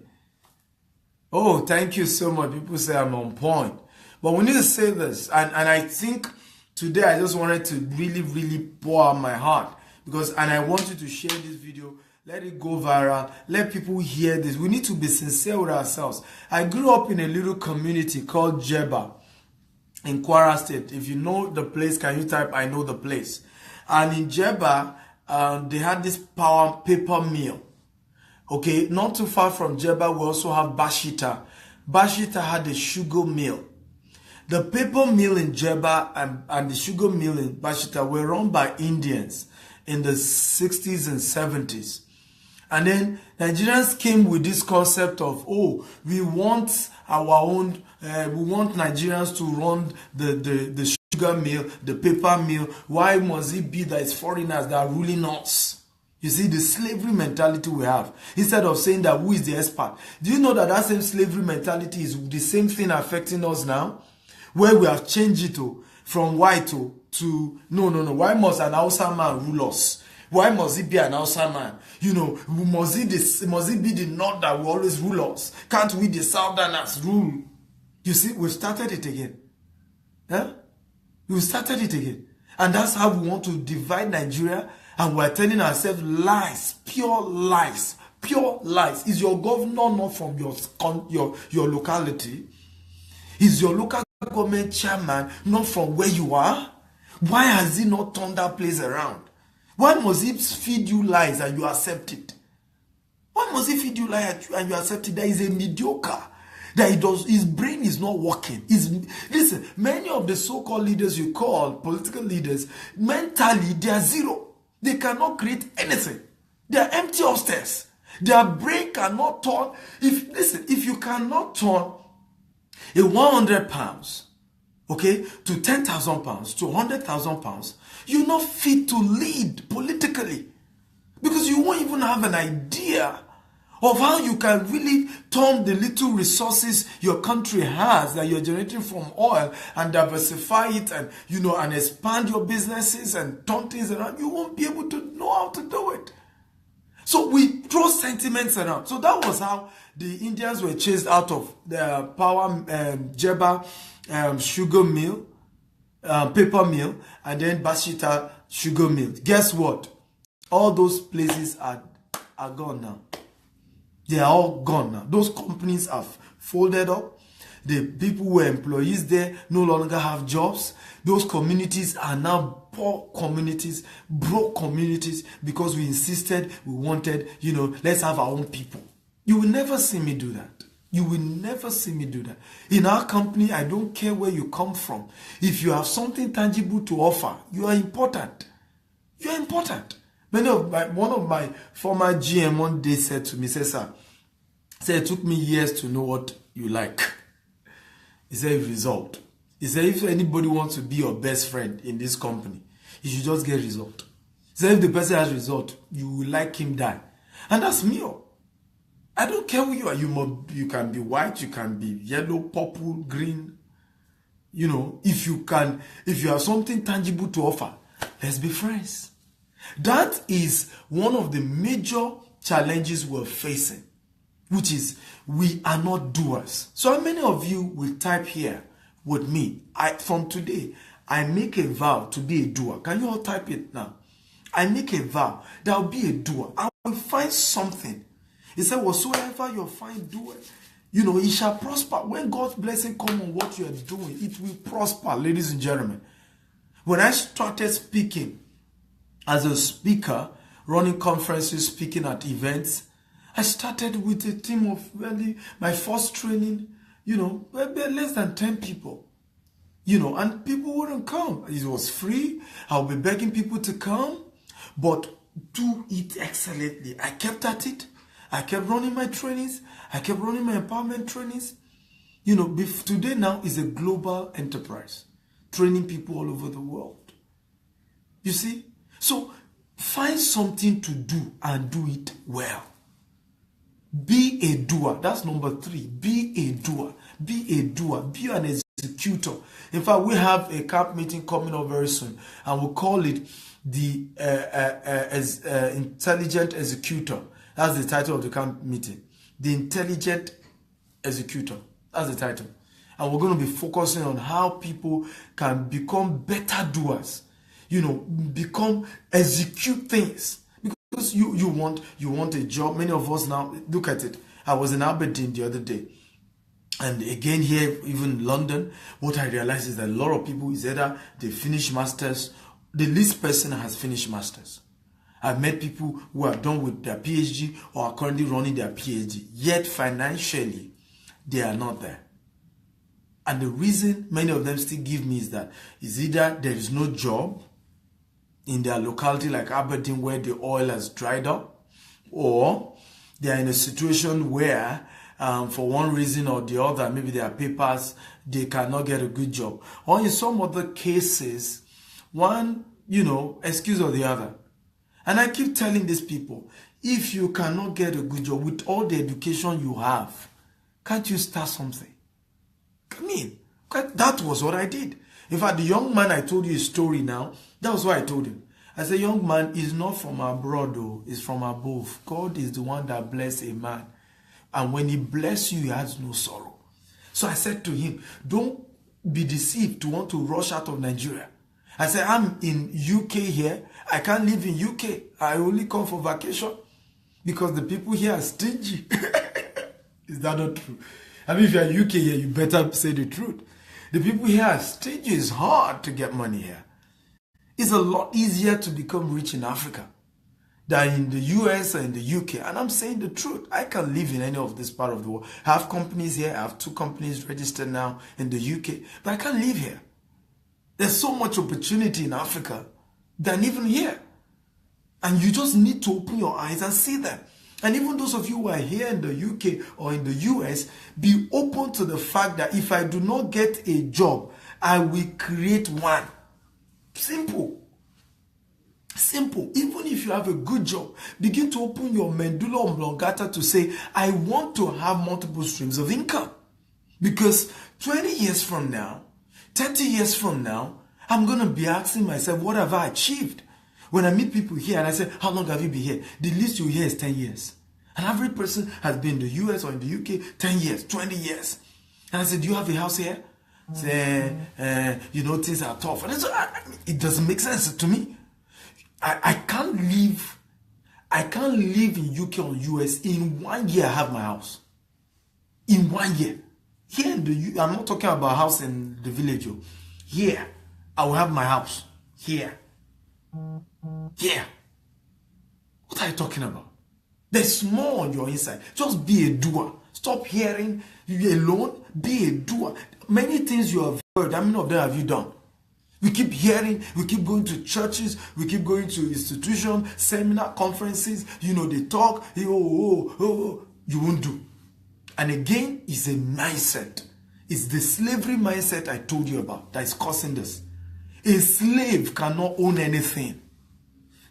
Oh, thank you so much. People say I'm on point. But we need to say this. And I think today I just wanted to really, really pour out my heart. And I want you to share this video. Let it go viral. Let people hear this. We need to be sincere with ourselves. I grew up in a little community called Jeba in Kwara State. If you know the place, can you type, I know the place? And in Jeba, they had this paper mill. Okay, not too far from Jeba, we also have Bashita. Bashita had a sugar mill. The paper mill in Jeba and the sugar mill in Bashita were run by Indians in the 60s and 70s. And then Nigerians came with this concept of, we want our own, we want Nigerians to run the sugar mill, the paper mill. Why must it be that it's foreigners that are ruling us? You see, the slavery mentality we have. Instead of saying that who is the expert. Do you know that same slavery mentality is the same thing affecting us now? Where we have changed it from white to no. Why must an Hausa man rule us? Why must it be an Hausa man? Must it be the North that will always rule us? Can't we the Southerners rule? You see, we started it again. Huh? We started it again. And that's how we want to divide Nigeria. And we're telling ourselves lies, pure lies, pure lies. Is your governor not from your locality? Is your local government chairman not from where you are? Why has he not turned that place around? Why must he feed you lies and you accept it? Why must he feed you lies and you accept it? That is a mediocre. That his brain is not working. Listen, many of the so-called leaders you call political leaders, mentally they are zero. They cannot create anything. They are empty upstairs. Their brain cannot turn. If you cannot turn a 100 pounds, okay, to 10,000 pounds, to 100,000 pounds, you're not fit to lead politically. Because you won't even have an idea of how you can really turn the little resources your country has that you're generating from oil and diversify it and, and expand your businesses and turn things around. You won't be able to know how to do it. So we throw sentiments around. So that was how the Indians were chased out of the power, Jeba sugar mill, paper mill, and then Bashita sugar mill. Guess what? All those places are gone now. They are all gone now. Those companies have folded up. The people who were employees there no longer have jobs. Those communities are now poor communities, broke communities, because we insisted, we wanted, let's have our own people. You will never see me do that. You will never see me do that. In our company, I don't care where you come from. If you have something tangible to offer, you are important. You are important. One of my former GM one day said to me, sir, it took me years to know what you like. He said, result. He said, if anybody wants to be your best friend in this company, you should just get result. He said, if the person has result, you will like him die. And that's me. I don't care who you are. You can be white, you can be yellow, purple, green. If you have something tangible to offer, let's be friends. That is one of the major challenges we're facing, which is we are not doers. So many of you will type here with me. From today, I make a vow to be a doer. Can you all type it now? I make a vow that I'll be a doer. I will find something. He said, whatsoever you find doer, it shall prosper. When God's blessing comes on what you are doing, it will prosper, ladies and gentlemen. When I started speaking as a speaker, running conferences, speaking at events, I started with a team of my first training, less than 10 people, and people wouldn't come. It was free. I'll be begging people to come, but do it excellently. I kept at it. I kept running my trainings. I kept running my empowerment trainings. Today now is a global enterprise, training people all over the world. You see? So find something to do and do it well. Be a doer. That's number 3. Be a doer. Be a doer. Be an executor. In fact, we have a camp meeting coming up very soon, and we'll call it the Intelligent Executor. That's the title of the camp meeting. The Intelligent Executor. That's the title. And we're going to be focusing on how people can become better doers. Execute things. Because you want a job. Many of us now, look at it. I was in Aberdeen the other day. And again here, even in London, what I realized is that a lot of people is either they finish masters, the least person has finished masters. I've met people who are done with their PhD or are currently running their PhD, yet financially, they are not there. And the reason many of them still give me is that is either there is no job in their locality like Aberdeen where the oil has dried up, or they are in a situation where for one reason or the other, maybe their papers, they cannot get a good job. Or in some other cases, one, excuse or the other. And I keep telling these people, if you cannot get a good job with all the education you have, can't you start something? That was what I did. In fact, the young man I told you a story now, that was what I told him. I said, young man is not from abroad, though, it's from above. God is the one that bless a man. And when he bless you, he has no sorrow. So I said to him, don't be deceived to want to rush out of Nigeria. I said, I'm in UK here. I can't live in UK. I only come for vacation because the people here are stingy. Is that not true? If you're in UK here, you better say the truth. The people here are stingy. It's hard to get money here. It's a lot easier to become rich in Africa than in the US or in the UK. And I'm saying the truth. I can live in any of this part of the world. I have companies here. I have 2 companies registered now in the UK. But I can't live here. There's so much opportunity in Africa than even here. And you just need to open your eyes and see them. And even those of you who are here in the UK or in the US, be open to the fact that if I do not get a job, I will create one. Simple. Simple. Even if you have a good job, begin to open your medulla oblongata to say, I want to have multiple streams of income. Because 20 years from now, 30 years from now, I'm going to be asking myself, what have I achieved? When I meet people here and I say, how long have you been here? The least you hear is 10 years. An average person has been in the US or in the UK 10 years, 20 years. And I said, do you have a house here? Say, things are tough. And it doesn't make sense to me. I can't live in UK or US. In 1 year, I have my house. In 1 year. Here in the I'm not talking about house in the village. Here, I will have my house. Here. Here. What are you talking about? There's more on your inside. Just be a doer. Stop hearing you alone. Be a doer. Many things you have heard, how many of them have you done? We keep hearing, we keep going to churches, we keep going to institutions, seminar, conferences, they talk, you won't do. And again, it's a mindset. It's the slavery mindset I told you about that is causing this. A slave cannot own anything.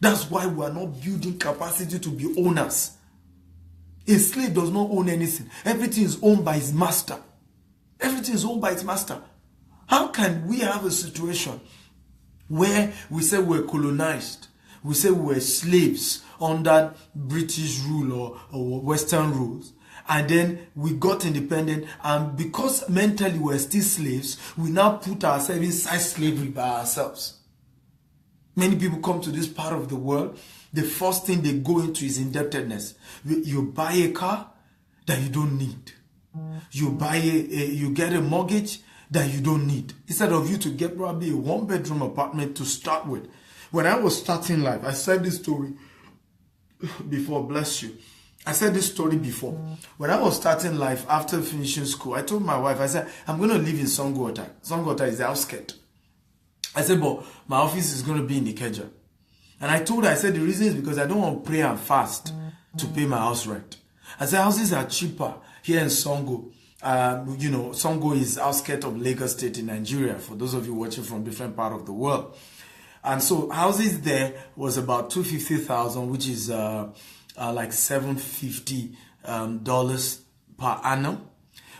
That's why we are not building capacity to be owners. A slave does not own anything. Everything is owned by his master. Everything is owned by its master. How can we have a situation where we say we're colonized, we say we're slaves under British rule or Western rules, and then we got independent, and because mentally we're still slaves, we now put ourselves inside slavery by ourselves? Many people come to this part of the world, the first thing they go into is indebtedness. You buy a car that you don't need. You get a mortgage that you don't need. Instead of you to get probably a 1-bedroom apartment to start with. When I was starting life, I said this story before, bless you. I said this story before. When I was starting life after finishing school, I told my wife, I said, I'm going to live in Songwater. Songwater is the outskirt. I said, but my office is going to be in Ikeja. And I told her, I said, the reason is because I don't want to pray and fast to pay my house rent. I said, houses are cheaper here in Songo. Songo is outskirts of Lagos State in Nigeria, for those of you watching from different part of the world. And so houses there was about $250,000, which is like $750 per annum.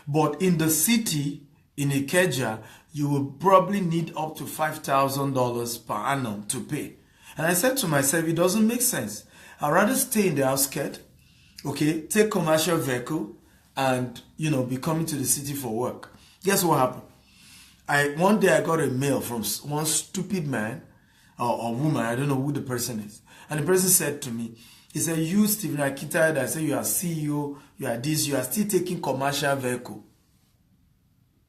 But in the city, in Ikeja, you will probably need up to $5,000 per annum to pay. And I said to myself, it doesn't make sense. I'd rather stay in the outskirts, okay, take commercial vehicle, and be coming to the city for work. Guess what happened? One day I got a mail from one stupid man or woman, I don't know who the person is. And the person said to me, he said, you, Stephen Akita, I said, you are CEO, you are this, you are still taking commercial vehicle.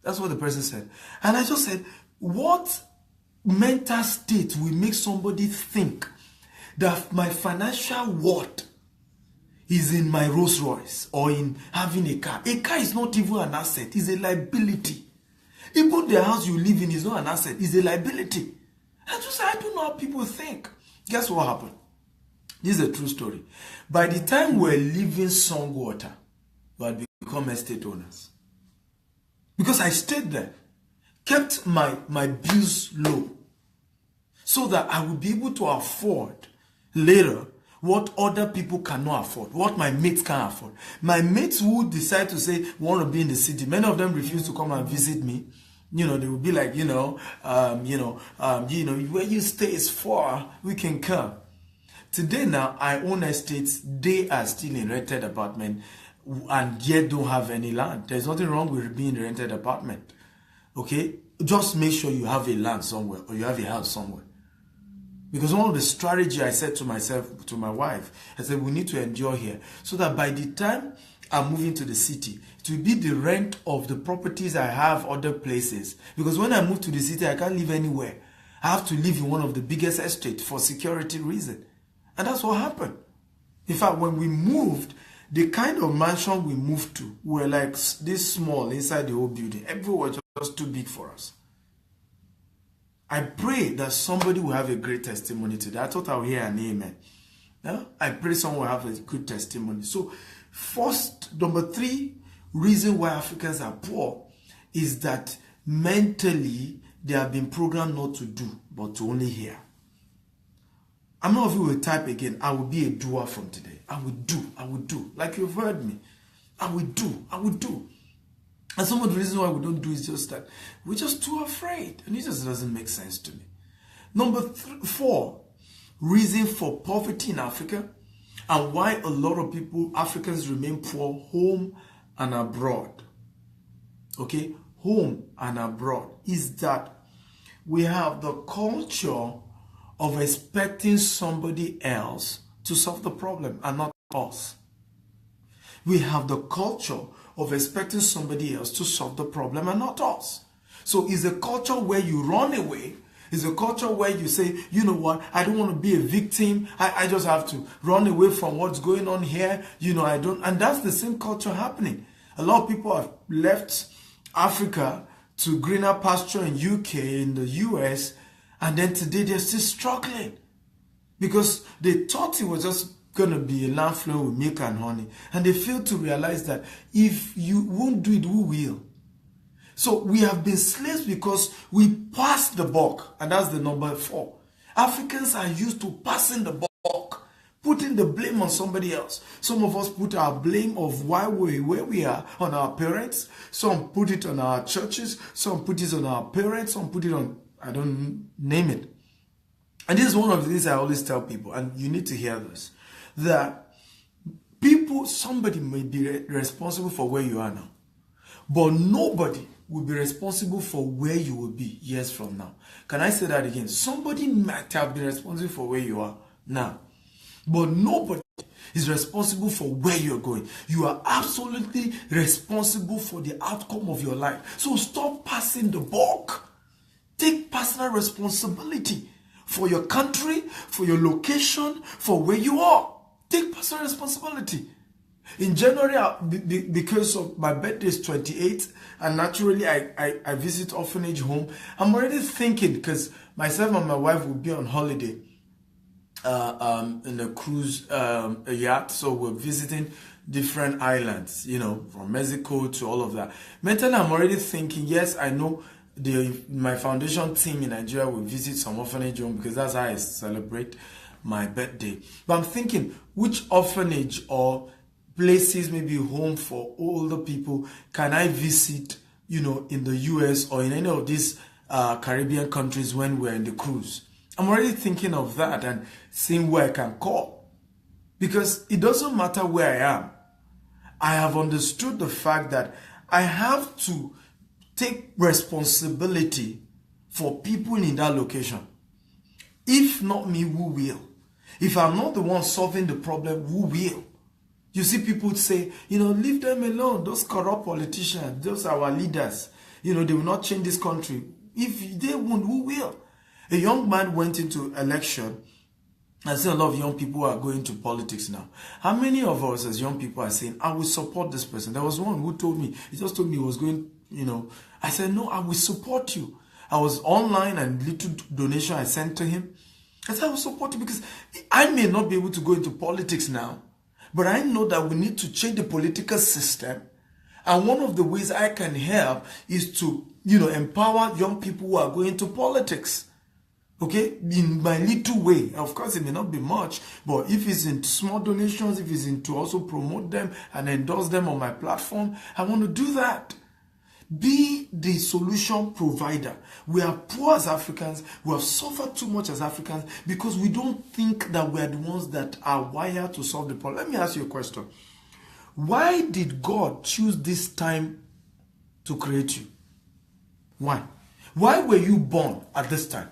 That's what the person said. And I just said, what mental state will make somebody think that my financial worth is in my Rolls Royce or in having a car? A car is not even an asset, it's a liability. Even the house you live in is not an asset, it's a liability. I don't know how people think. Guess what happened? This is a true story. By the time we're leaving Songwater, we had become estate owners. Because I stayed there, kept my bills low, so that I would be able to afford later what other people cannot afford, what my mates can't afford. My mates who decide to say, want to be in the city, many of them refuse to come and visit me. They will be like, where you stay is far, we can come. Today now, I own estates, they are still in rented apartment and yet don't have any land. There's nothing wrong with being in a rented apartment. Okay? Just make sure you have a land somewhere or you have a house somewhere. Because one of the strategy I said to myself, to my wife, I said, we need to endure here so that by the time I'm moving to the city, it will be the rent of the properties I have other places. Because when I move to the city, I can't live anywhere. I have to live in one of the biggest estates for security reason. And that's what happened. In fact, when we moved, the kind of mansion we moved to were like this small inside the whole building. Everywhere was just too big for us. I pray that somebody will have a great testimony today. I thought I would hear an amen. Yeah? I pray someone will have a good testimony. So, number 3 reason why Africans are poor is that mentally they have been programmed not to do, but to only hear. I'm not of you will type again, I will be a doer from today. I will do. Like you've heard me. I will do. And some of the reasons why we don't do is just that we're just too afraid. And it just doesn't make sense to me. Number 4, reason for poverty in Africa and why a lot of Africans remain poor home and abroad. Okay? home and abroad is that we have the culture of expecting somebody else to solve the problem and not us. We have the culture of expecting somebody else to solve the problem and not us. So it's a culture where you run away. It's a culture where you say, you know what, I don't want to be a victim. I just have to run away from what's going on here. I don't. And that's the same culture happening. A lot of people have left Africa to greener pasture in UK, in the US, and then today they're still struggling because they thought it was just going to be a land flowing with milk and honey. And they failed to realize that if you won't do it, who will? So we have been slaves because we passed the buck, and that's the number 4. Africans are used to passing the buck, putting the blame on somebody else. Some of us put our blame of why we're where we are on our parents. Some put it on our churches. Some put it on our parents. Some put it on, I don't name it. And this is one of the things I always tell people, and you need to hear this, that somebody may be responsible for where you are now, but nobody will be responsible for where you will be years from now. Can I say that again? Somebody might have been responsible for where you are now, but nobody is responsible for where you're going. You are absolutely responsible for the outcome of your life. So stop passing the buck. Take personal responsibility for your country, for your location, for where you are. Take personal responsibility. In January, because of my birthday is 28, and naturally I visit orphanage home, I'm already thinking, because myself and my wife will be on holiday in a cruise yacht, so we're visiting different islands, from Mexico to all of that. Mentally, I'm already thinking, yes, I know my foundation team in Nigeria will visit some orphanage home because that's how I celebrate my birthday. But I'm thinking, which orphanage or places, maybe home for older people, can I visit, in the US or in any of these Caribbean countries when we're in the cruise? I'm already thinking of that and seeing where I can call. Because it doesn't matter where I am. I have understood the fact that I have to take responsibility for people in that location. If not me, who will? If I'm not the one solving the problem, who will? You see people say, leave them alone. Those corrupt politicians, those are our leaders. They will not change this country. If they won't, who will? A young man went into election. I see a lot of young people are going to politics now. How many of us as young people are saying, I will support this person? There was one who told me, he just told me he was going, I said, no, I will support you. I was online and little donation I sent to him. I said, I will support you because I may not be able to go into politics now, but I know that we need to change the political system. And one of the ways I can help is to, empower young people who are going into politics. Okay? In my little way. Of course, it may not be much, but if it's in small donations, if it's in to also promote them and endorse them on my platform, I want to do that. Be the solution provider. We are poor as Africans. We have suffered too much as Africans because we don't think that we are the ones that are wired to solve the problem. Let me ask you a question. Why did God choose this time to create you? Why? Why were you born at this time?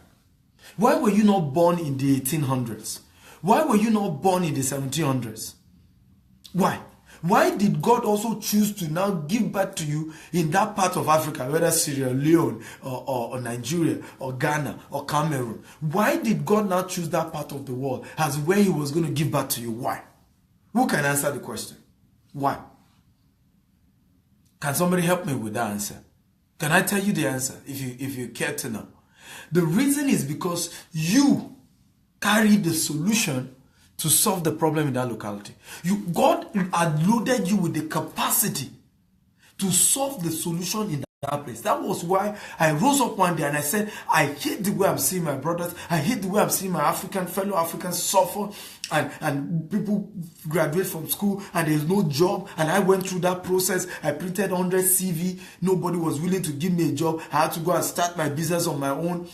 Why were you not born in the 1800s? Why were you not born in the 1700s? Why? Why did God also choose to now give birth to you in that part of Africa, whether Sierra Leone or Nigeria or Ghana or Cameroon? Why did God now choose that part of the world as where he was going to give birth to you? Why? Who can answer the question? Why? Can somebody help me with that answer? Can I tell you the answer if you care to know? The reason is because you carry the solution to solve the problem in that locality. God had loaded you with the capacity to solve the solution in that place. That was why I rose up one day and I said, I hate the way I'm seeing my brothers. I hate the way I'm seeing my fellow Africans suffer and people graduate from school and there's no job. And I went through that process. I printed 100 CV. Nobody was willing to give me a job. I had to go and start my business on my own.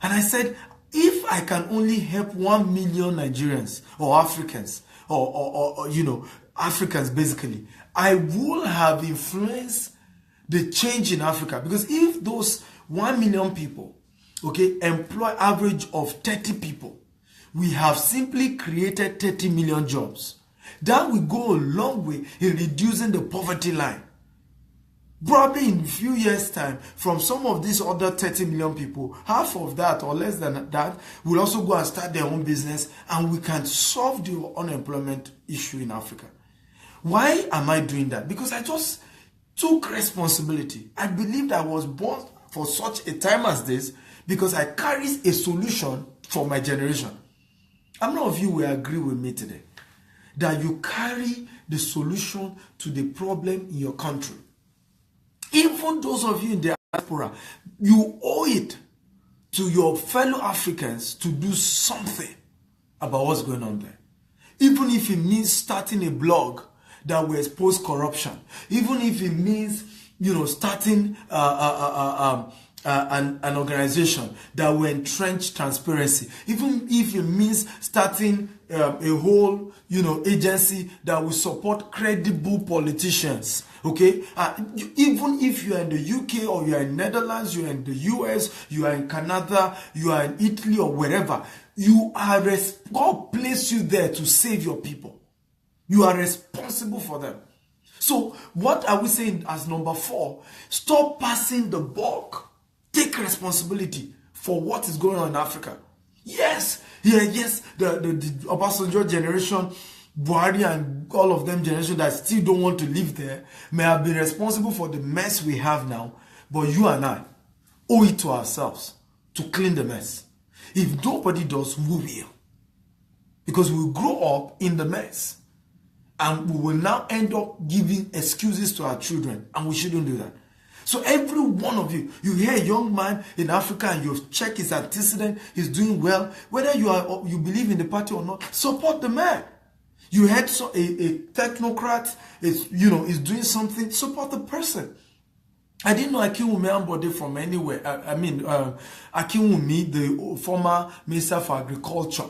And I said, if I can only help 1 million Nigerians or Africans or Africans basically, I will have influenced the change in Africa. Because if those 1 million people, okay, employ average of 30 people, we have simply created 30 million jobs. That will go a long way in reducing the poverty line. Probably in a few years' time, from some of these other 30 million people, half of that or less than that will also go and start their own business, and we can solve the unemployment issue in Africa. Why am I doing that? Because I just took responsibility. I believed I was born for such a time as this because I carry a solution for my generation. How many of you will agree with me today that you carry the solution to the problem in your country? Even those of you in the diaspora, you owe it to your fellow Africans to do something about what's going on there. Even if it means starting a blog that will expose corruption, even if it means, starting an organization that will entrench transparency, even if it means starting a whole, agency that will support credible politicians. Okay, even if you are in the UK or you are in Netherlands, you are in the US, you are in Canada, you are in Italy or wherever, God placed you there to save your people. You are responsible for them. So what are we saying as number 4? Stop passing the buck. Take responsibility for what is going on in Africa. Yes, the Obasanjo generation, Buhari and all of them generation that still don't want to live there may have been responsible for the mess we have now, but you and I owe it to ourselves to clean the mess. If nobody does, we will. Because we will grow up in the mess. And we will now end up giving excuses to our children. And we shouldn't do that. So every one of you hear a young man in Africa and you check his antecedent, he's doing well. Whether you believe in the party or not, support the man. You heard a technocrat is doing something, support the person. I didn't know Akinwumi Ambode from anywhere. Akinwumi, the former Minister for Agriculture.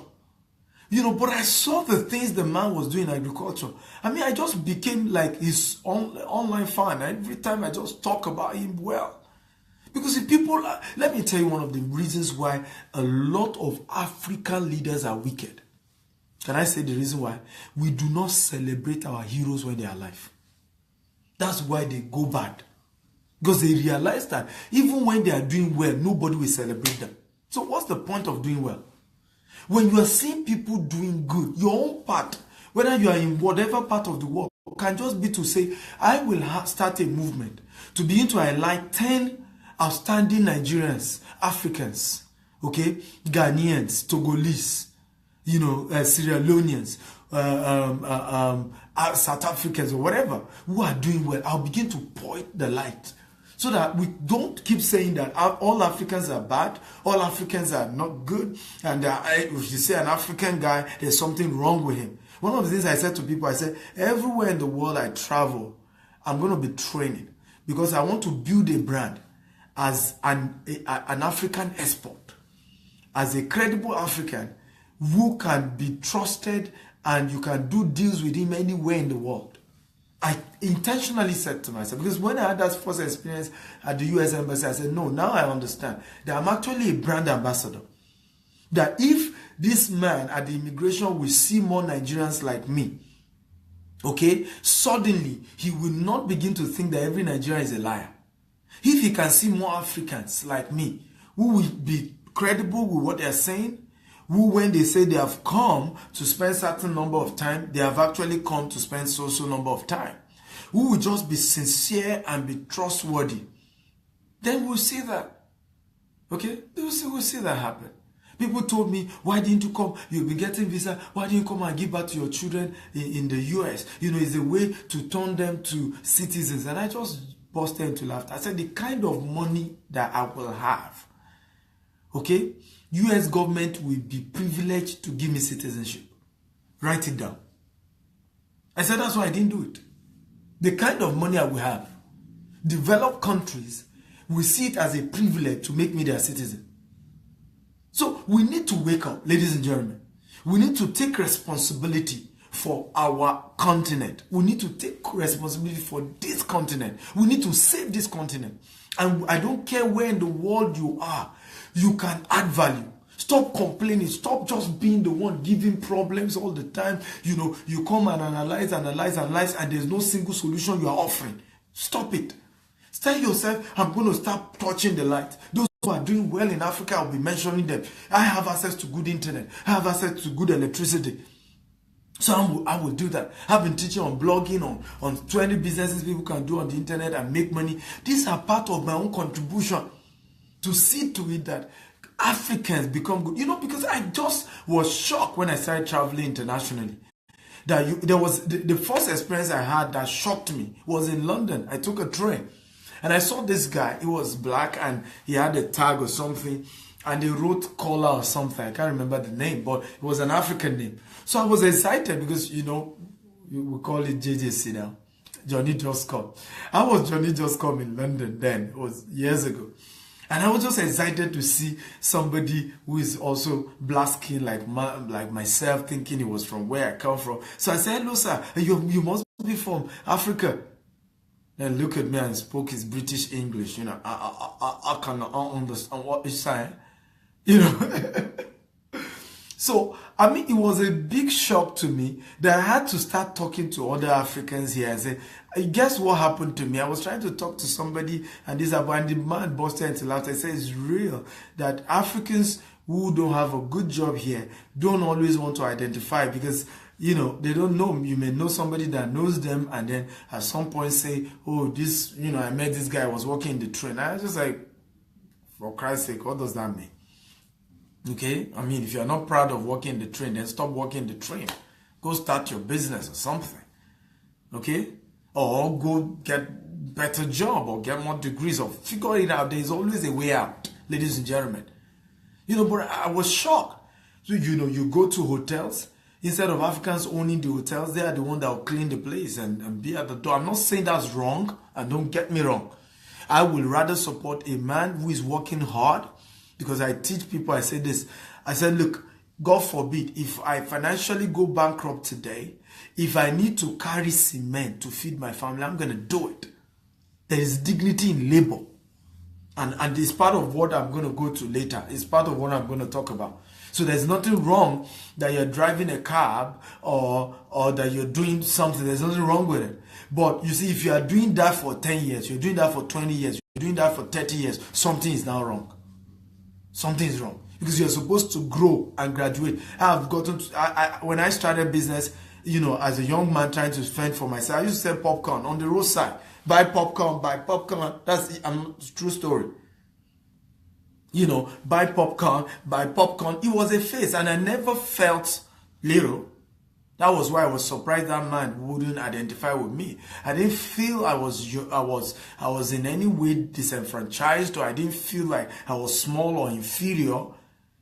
But I saw the things the man was doing in agriculture. I just became like his online fan. Every time I just talk about him well. Because if people, let me tell you one of the reasons why a lot of African leaders are wicked. Can I say the reason why? We do not celebrate our heroes when they are alive. That's why they go bad. Because they realize that even when they are doing well, nobody will celebrate them. So what's the point of doing well? When you are seeing people doing good, your own part, whether you are in whatever part of the world, can just be to say, I will start a movement to begin to highlight 10 outstanding Nigerians, Africans, okay, Ghanaians, Togolese, Sierra Leoneans, South Africans or whatever, who are doing well. I'll begin to point the light. So that we don't keep saying that all Africans are bad, all Africans are not good, and if you say an African guy, there's something wrong with him. One of the things I said to people, I said, everywhere in the world I travel, I'm going to be training because I want to build a brand as an African expert, as a credible African who can be trusted and you can do deals with him anywhere in the world. I intentionally said to myself, because when I had that first experience at the US Embassy, I said, no, now I understand that I'm actually a brand ambassador. That if this man at the immigration will see more Nigerians like me, okay, suddenly he will not begin to think that every Nigerian is a liar. If he can see more Africans like me, who will be credible with what they're saying, who when they say they have come to spend certain number of time, they have actually come to spend so number of time, who will just be sincere and be trustworthy, then we'll see that. Okay? We'll see that happen. People told me, why didn't you come? You'll be getting visa. Why didn't you come and give back to your children in the US? It's a way to turn them to citizens. And I just busted into laughter. I said, the kind of money that I will have, okay, US government will be privileged to give me citizenship. Write it down. I said, that's why I didn't do it. The kind of money I will have, developed countries will see it as a privilege to make me their citizen. So we need to wake up, ladies and gentlemen. We need to take responsibility for our continent. We need to take responsibility for this continent. We need to save this continent. And I don't care where in the world you are, you can add value. Stop complaining. Stop just being the one giving problems all the time. You come and analyze, and there's no single solution you are offering. Stop it. Tell yourself, I'm going to start touching the light. Those who are doing well in Africa, I'll be mentioning them. I have access to good internet. I have access to good electricity. So I will do that. I've been teaching on blogging, on 20 businesses people can do on the internet and make money. These are part of my own contribution to see to it that Africans become good. Because I just was shocked when I started traveling internationally. There was the first experience I had that shocked me was in London. I took a train and I saw this guy. He was black and he had a tag or something. And they wrote Kola or something. I can't remember the name, but it was an African name. So I was excited because, we call it JJC now. Johnny Just Come. I was Johnny Just Come in London then. It was years ago. And I was just excited to see somebody who is also black skin like myself, thinking he was from where I come from. So I said, hello, sir. You must be from Africa. And look at me and spoke his British English. I cannot understand what he's saying. So, it was a big shock to me that I had to start talking to other Africans here and say, guess what happened to me? I was trying to talk to somebody and the man busted into laughter. I said, it's real that Africans who don't have a good job here don't always want to identify because, they don't know. You may know somebody that knows them and then at some point say, oh, this, I met this guy, was working in the train. I was just like, for Christ's sake, what does that mean? Okay? If you're not proud of working in the train, then stop working the train. Go start your business or something. Okay? Or go get better job or get more degrees or figure it out. There's always a way out, ladies and gentlemen. But I was shocked. So, you go to hotels. Instead of Africans owning the hotels, they are the one that will clean the place and be at the door. I'm not saying that's wrong, and don't get me wrong. I will rather support a man who is working hard, because I teach people, I say this. I said, look, God forbid, if I financially go bankrupt today, if I need to carry cement to feed my family, I'm going to do it. There is dignity in labor. And it's part of what I'm going to go to later. It's part of what I'm going to talk about. So there's nothing wrong that you're driving a cab or that you're doing something. There's nothing wrong with it. But you see, if you are doing that for 10 years, you're doing that for 20 years, you're doing that for 30 years, something is now wrong. Something is wrong. Because you're supposed to grow and graduate. When I started business, as a young man trying to fend for myself, I used to sell popcorn on the roadside. Buy popcorn. That's a true story. Buy popcorn. It was a phase, and I never felt little. That was why I was surprised that man wouldn't identify with me. I didn't feel I was in any way disenfranchised, or I didn't feel like I was small or inferior.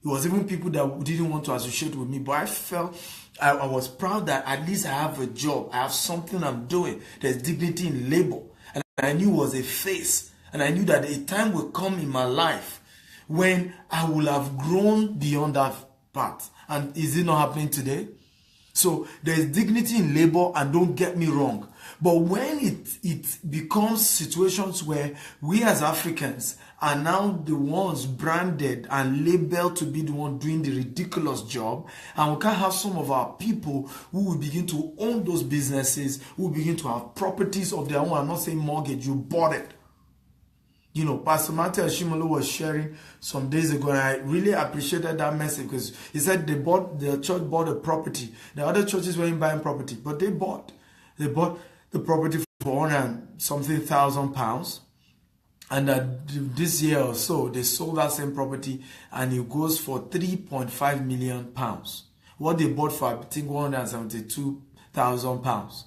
It was even people that didn't want to associate with me, but I felt I was proud that at least I have a job. I have something I'm doing. There's dignity in labor. And I knew it was a phase. And I knew that a time will come in my life when I will have grown beyond that part. And is it not happening today? So there's dignity in labor, and don't get me wrong. But when it becomes situations where we as Africans are now the ones branded and labeled to be the one doing the ridiculous job, and we can't have some of our people who will begin to own those businesses, who will begin to have properties of their own. I'm not saying mortgage, you bought it. Pastor Matthew Ashimolo was sharing some days ago, and I really appreciated that message because he said the church bought a property. The other churches weren't buying property, but they bought the property for £100,000 something. And this year or so, they sold that same property, and it goes for £3.5 million. What they bought for, I think, £172,000.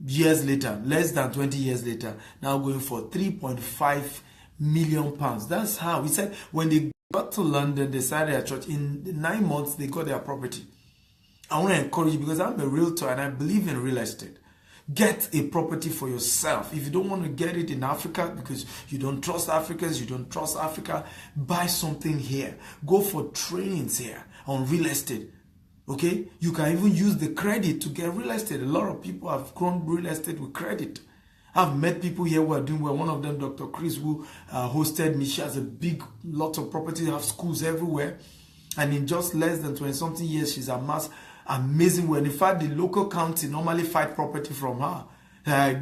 Years later, less than 20 years later, now going for £3.5 million. That's how. He said when they got to London, they started their church. In 9 months, they got their property. I want to encourage you, because I'm a realtor and I believe in real estate. Get a property for yourself. If you don't want to get it in Africa because you don't trust Africans, you don't trust Africa, buy something here. Go for trainings here on real estate. Okay, you can even use the credit to get real estate. A lot of people have grown real estate with credit. I've met people here who are doing well. One of them, Dr. Chris, who hosted me. She has a big lot of property, have schools everywhere. And in just less than 20-something years, she's amassed amazing wealth. In fact, the local county normally fight property from her.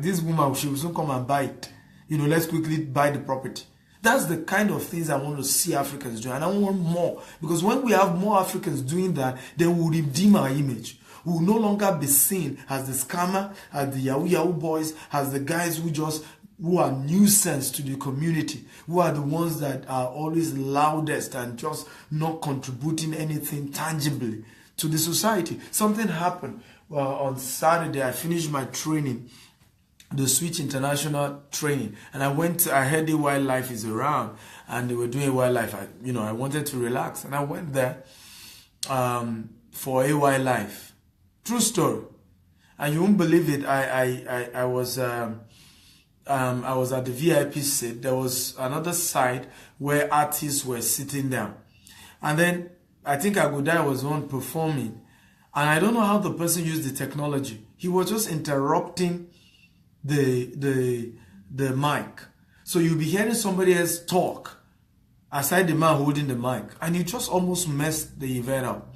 This woman, she will soon come and buy it. Let's quickly buy the property. That's the kind of things I want to see Africans do. And I want more. Because when we have more Africans doing that, then we'll redeem our image. We will no longer be seen as the scammer, as the Yahoo boys, as the guys who are nuisance to the community, who are the ones that are always loudest and just not contributing anything tangibly to the society. Something happened on Saturday. I finished my training, the Switch International training, and I heard the wildlife is around, and they were doing wildlife. I wanted to relax, and I went there for a wildlife. True story, and you won't believe it. I was at the VIP seat. There was another side where artists were sitting down, and then I think Agudai was the one performing, and I don't know how the person used the technology. He was just interrupting the mic, so you'll be hearing somebody else talk aside the man holding the mic, and you just almost messed the event up.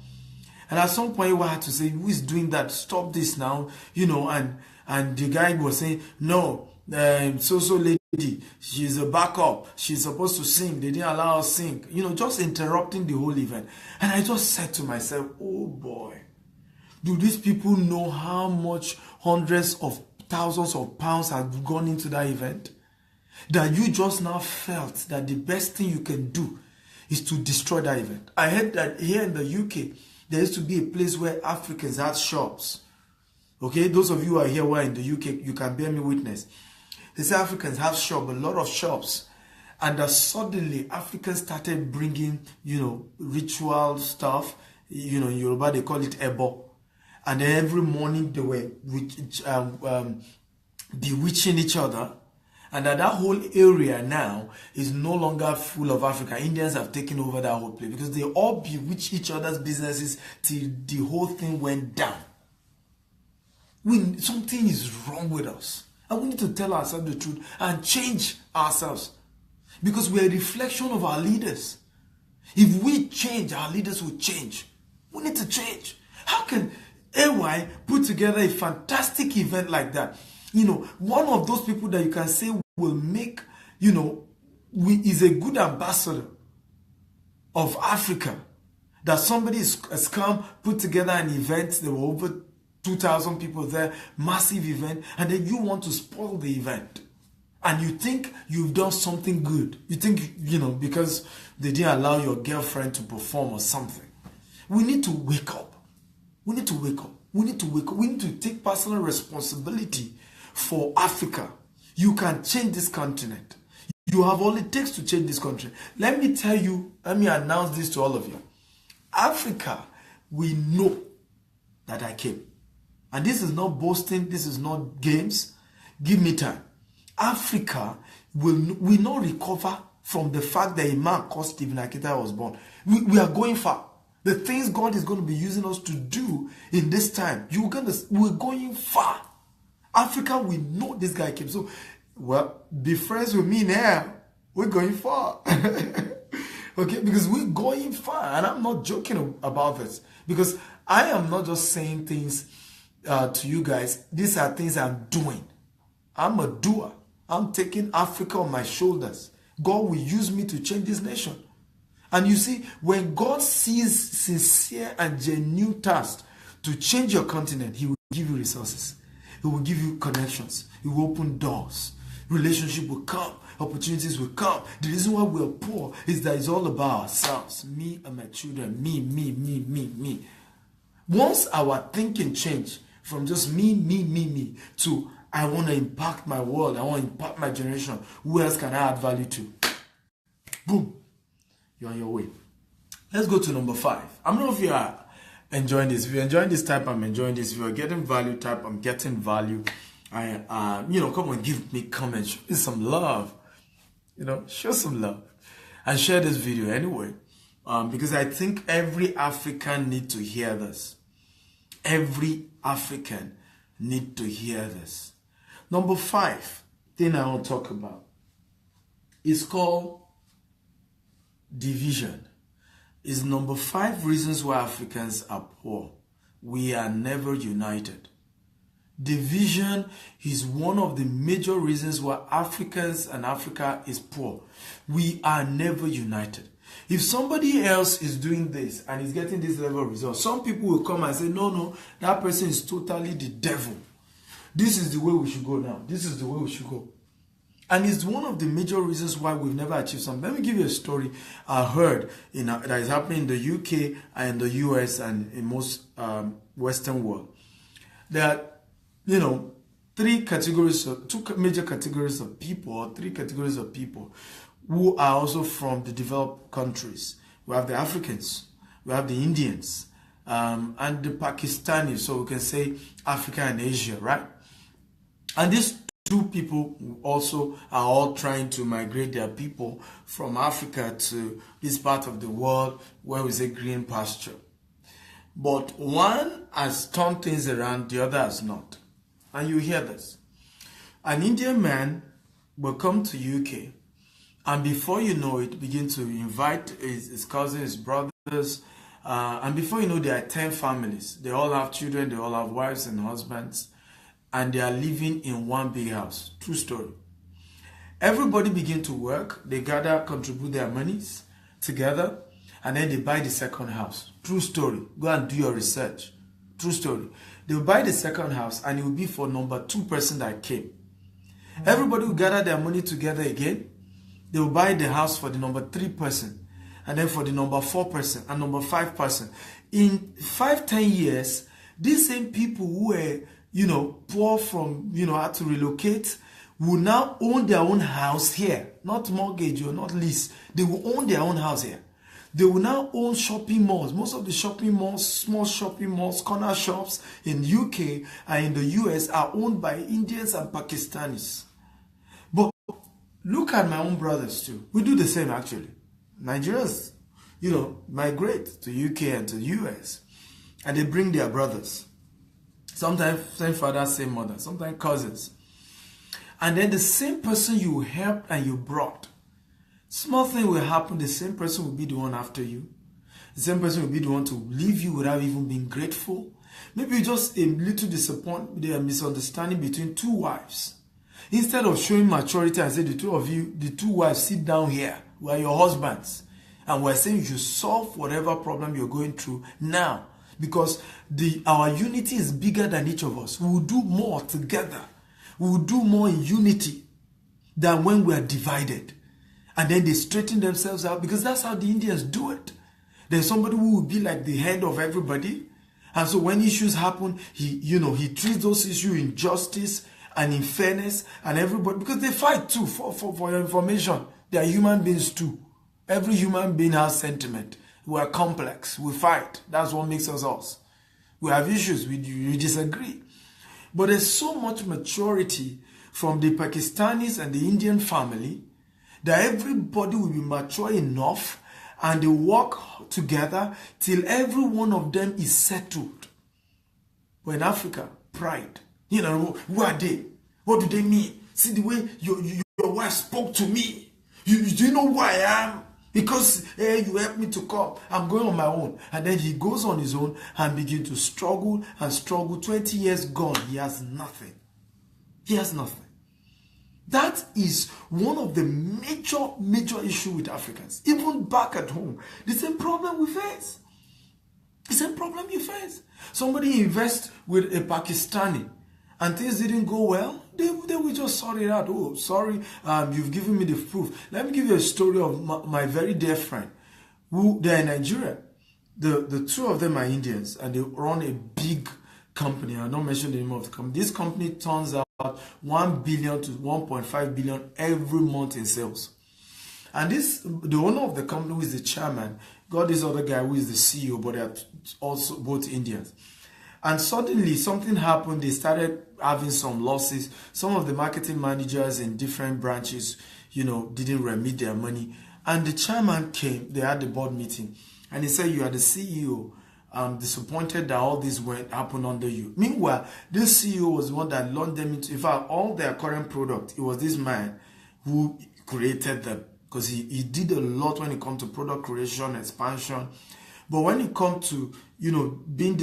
And at some point, we had to say, "Who is doing that? Stop this now!" And the guy was saying, "No, so lady, she's a backup. She's supposed to sing. They didn't allow her sing." Just interrupting the whole event. And I just said to myself, "Oh boy, do these people know how much hundreds of thousands of pounds have gone into that event? That you just now felt that the best thing you can do is to destroy that event." I heard that here in the UK, there used to be a place where Africans had shops. Okay, those of you who are here who are in the UK, you can bear me witness. They say Africans have shops, a lot of shops. And that suddenly Africans started bringing, ritual stuff. In Yoruba, they call it ebo. And then every morning they were bewitching each other. And that whole area now is no longer full of Africa. Indians have taken over that whole place because they all bewitch each other's businesses till the whole thing went down. Something is wrong with us. And we need to tell ourselves the truth and change ourselves. Because we are a reflection of our leaders. If we change, our leaders will change. We need to change. How can AY put together a fantastic event like that? One of those people that you can say will make, is a good ambassador of Africa. That somebody has come, put together an event. There were over 2,000 people there, massive event, and then you want to spoil the event. And you think you've done something good. You think, because they didn't allow your girlfriend to perform or something. We need to wake up. We need to wake up. We need to wake up. We need to take personal responsibility for Africa. You can change this continent. You have all it takes to change this country. Let me announce this to all of you. Africa, we know that I came. And this is not boasting. This is not games. Give me time. Africa will not recover from the fact that a man called Stephen Akita was born. We are going far. The things God is going to be using us to do in this time, we're going far. Africa, we know this guy came. So, be friends with me now. We're going far. Okay, because we're going far. And I'm not joking about this. Because I am not just saying things to you guys. These are things I'm doing. I'm a doer. I'm taking Africa on my shoulders. God will use me to change this nation. And you see, when God sees sincere and genuine task to change your continent, He will give you resources. He will give you connections. He will open doors. Relationship will come. Opportunities will come. The reason why we are poor is that it's all about ourselves. Me and my children. Me. Once our thinking change from just me to I want to impact my world, I want to impact my generation, who else can I add value to? Boom. You're on your way. Let's go to number 5. I don't know if you are enjoying this. If you're enjoying this, type I'm enjoying this. If you're getting value, type I'm getting value. Come on, give me comments. Show me some love. Show some love. And share this video anyway. Because I think every African needs to hear this. Every African need to hear this. Number 5 thing I want to talk about is called division. Is number 5 reasons why Africans are poor. We are never united. Division is one of the major reasons why Africans and Africa is poor. We are never united. If somebody else is doing this and is getting this level of results, some people will come and say, no, that person is totally the devil. This is the way we should go now. This is the way we should go. And it's one of the major reasons why we've never achieved something. Let me give you a story I heard that is happening in the UK and in the US and in most Western world. There are, two major categories of people, or 3 categories of people who are also from the developed countries. We have the Africans, we have the Indians, and the Pakistanis, so we can say Africa and Asia, right? And these 2 people also are all trying to migrate their people from Africa to this part of the world where we say green pasture. But one has turned things around, the other has not. And you hear this. An Indian man will come to UK, and before you know it, begin to invite his cousins, his brothers, and before you know, there are 10 families. They all have children, they all have wives and husbands, and they are living in one big house. True story. Everybody begin to work, they gather, contribute their monies together, and then they buy the second house. True story. Go and do your research. True story. They will buy the second house, and it will be for number 2 person that came. Everybody will gather their money together again. They will buy the house for the number 3 person, and then for the number 4 person and number 5 person. In 5-10 years, these same people who were, poor from, had to relocate, will now own their own house here. Not mortgage or not lease. They will own their own house here. They will now own shopping malls. Most of the shopping malls, small shopping malls, corner shops in UK and in the US are owned by Indians and Pakistanis. But look at my own brothers too. We do the same actually. Nigerians, migrate to UK and to US, and they bring their brothers. Sometimes same father, same mother, sometimes cousins. And then the same person you helped and you brought, small thing will happen, the same person will be the one after you. The same person will be the one to leave you without even being grateful. Maybe just a little disappointment, a misunderstanding between 2 wives. Instead of showing maturity and say, the 2 of you, the 2 wives, sit down here. We are your husbands. And we're saying you should solve whatever problem you're going through now. Because our unity is bigger than each of us. We will do more together. We will do more in unity than when we are divided. And then they straighten themselves out, because that's how the Indians do it. There's somebody who will be like the head of everybody. And so when issues happen, he treats those issues in justice and in fairness, and everybody, because they fight too, for your information. They are human beings too. Every human being has sentiment. We are complex. We fight. That's what makes us us. We have issues. We disagree. But there's so much maturity from the Pakistanis and the Indian family that everybody will be mature enough and they work together till every one of them is settled. But in Africa, pride. Who are they? What do they mean? See the way your wife spoke to me. Do you know who I am? Because you helped me to come. I'm going on my own. And then he goes on his own and begins to struggle and struggle. 20 years gone, he has nothing. He has nothing. That is one of the major issues with Africans. Even back at home, the same problem we face. The same problem you face. Somebody invests with a Pakistani and things didn't go well, they will just sort it out. Oh, sorry, you've given me the proof. Let me give you a story of my very dear friend, who they're in Nigeria. The 2 of them are Indians, and they run a big company. I'll not mention the name of the company. This company turns out 1 billion to 1.5 billion every month in sales. And the owner of the company, who is the chairman, got this other guy who is the CEO, but they are also both Indians. And suddenly something happened. They started having some losses. Some of the marketing managers in different branches, didn't remit their money. And the chairman came, they had the board meeting, and he said, you are the CEO. I'm disappointed that all this went happen under you. Meanwhile, this CEO was the one that launched them into, in fact, all their current product. It was this man who created them, because he did a lot when it comes to product creation, expansion. But when it comes to, being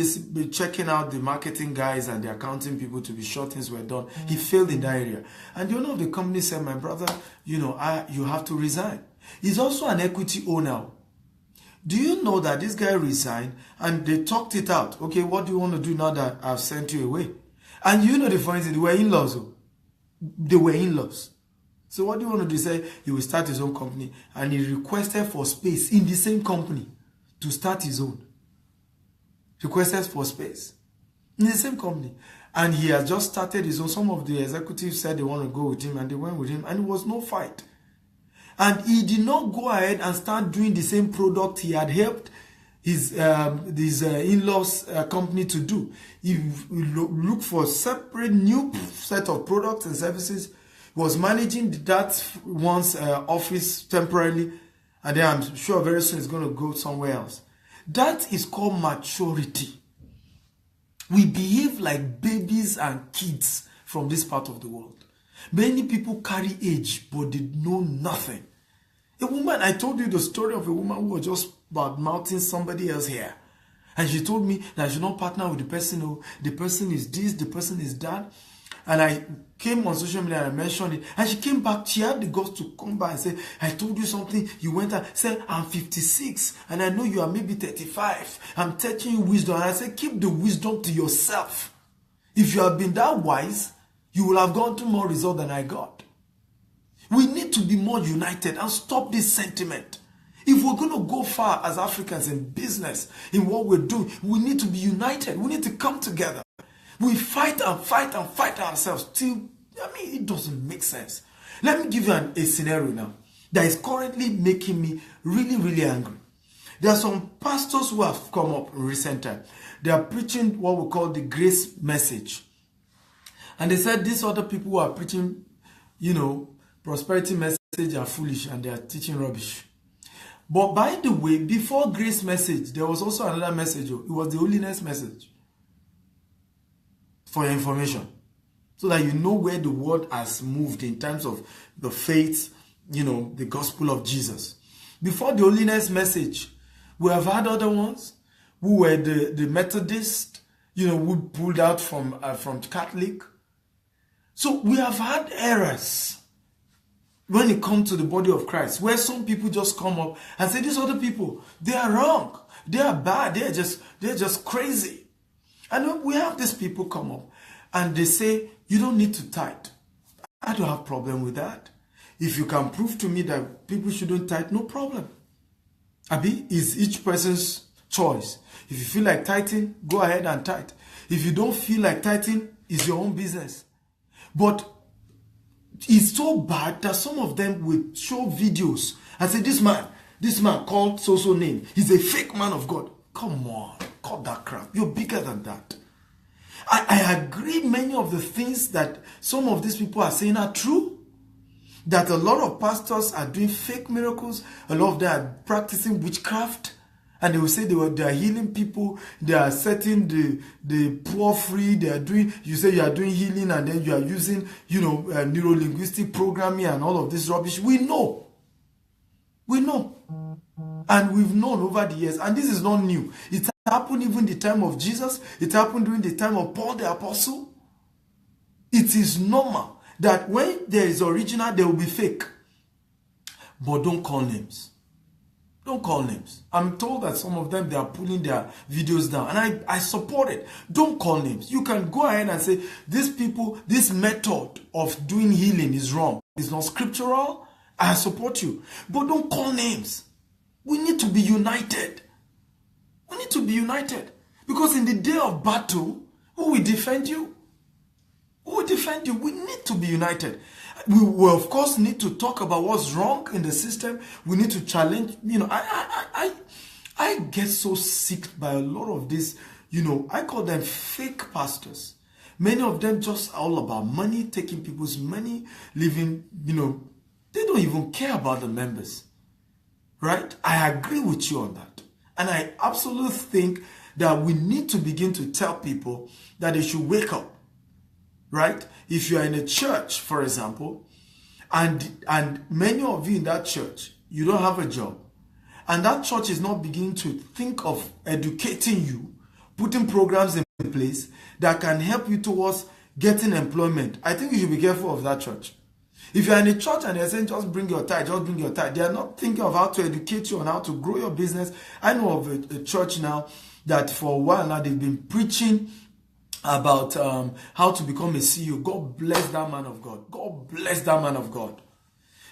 checking out the marketing guys and the accounting people to be sure things were done, he failed in that area. And the owner of the company said, my brother, you have to resign. He's also an equity owner. Do you know that this guy resigned and they talked it out? Okay, what do you want to do now that I've sent you away? And the funny thing, they were in-laws. They were in-laws. So what do you want to do? He said he will start his own company, and he requested for space in the same company to start his own. Requested for space in the same company. And he has just started his own. Some of the executives said they want to go with him, and they went with him, and it was no fight. And he did not go ahead and start doing the same product he had helped his in-laws company to do. He looked for a separate new set of products and services. He was managing that one's office temporarily, and then I'm sure very soon it's going to go somewhere else. That is called maturity. We behave like babies and kids from this part of the world. Many people carry age, but they know nothing. A woman, I told you the story of a woman who was just bad-mouthing somebody else here. And she told me that I should not partner with the person who, the person is this, the person is that. And I came on social media and I mentioned it. And she came back, she had the guts to come back and say, I told you something. You went and said, I'm 56 and I know you are maybe 35. I'm teaching you wisdom. And I said, keep the wisdom to yourself. If you have been that wise, you will have gone to more result than I got. We need to be more united and stop this sentiment. If we're going to go far as Africans in business, in what we're doing, we need to be united. We need to come together. We fight and fight and fight ourselves till, it doesn't make sense. Let me give you a scenario now that is currently making me really, really angry. There are some pastors who have come up in recent time. They are preaching what we call the grace message. And they said these other people who are preaching, prosperity message are foolish and they are teaching rubbish. But by the way, before grace message, there was also another message. It was the holiness message. For your information. So that you know where the world has moved in terms of the faith, the gospel of Jesus. Before the holiness message, we have had other ones who were the Methodist, who pulled out from Catholic. So we have had errors when it comes to the body of Christ, where some people just come up and say, these other people, they are wrong, they are bad, they're just crazy. And we have these people come up and they say, you don't need to tithe. I don't have a problem with that. If you can prove to me that people shouldn't tithe, no problem. Abi, it's each person's choice. If you feel like tithing, go ahead and tithe. If you don't feel like tithing, it's your own business. But it's so bad that some of them will show videos and say, this man called so name, he's a fake man of God. Come on, cut that crap. You're bigger than that. I agree many of the things that some of these people are saying are true. That a lot of pastors are doing fake miracles. A lot of them are practicing witchcraft. And they will say they are healing people. They are setting the poor free. They are doing, you say you are doing healing and then you are using, neuro-linguistic programming and all of this rubbish. We know. We know. And we've known over the years. And this is not new. It happened even the time of Jesus. It happened during the time of Paul the Apostle. It is normal that when there is original, there will be fake. But don't call names. Don't call names. I'm told that some of them, they are pulling their videos down. And I support it. Don't call names. You can go ahead and say, these people, this method of doing healing is wrong. It's not scriptural. I support you. But don't call names. We need to be united. We need to be united. Because in the day of battle, who will defend you? Who will defend you? We need to be united. We will, of course, need to talk about what's wrong in the system. We need to challenge. I get so sick by a lot of this, I call them fake pastors. Many of them just all about money, taking people's money, living, they don't even care about the members. Right? I agree with you on that. And I absolutely think that we need to begin to tell people that they should wake up, right? If you are in a church, for example, and many of you in that church, you don't have a job, and that church is not beginning to think of educating you, putting programs in place that can help you towards getting employment, I think you should be careful of that church. If you are in a church and they're saying just bring your tithe, just bring your tithe, they are not thinking of how to educate you on how to grow your business. I know of a church now that for a while now they've been preaching about how to become a CEO. God bless that man of God. God bless that man of God.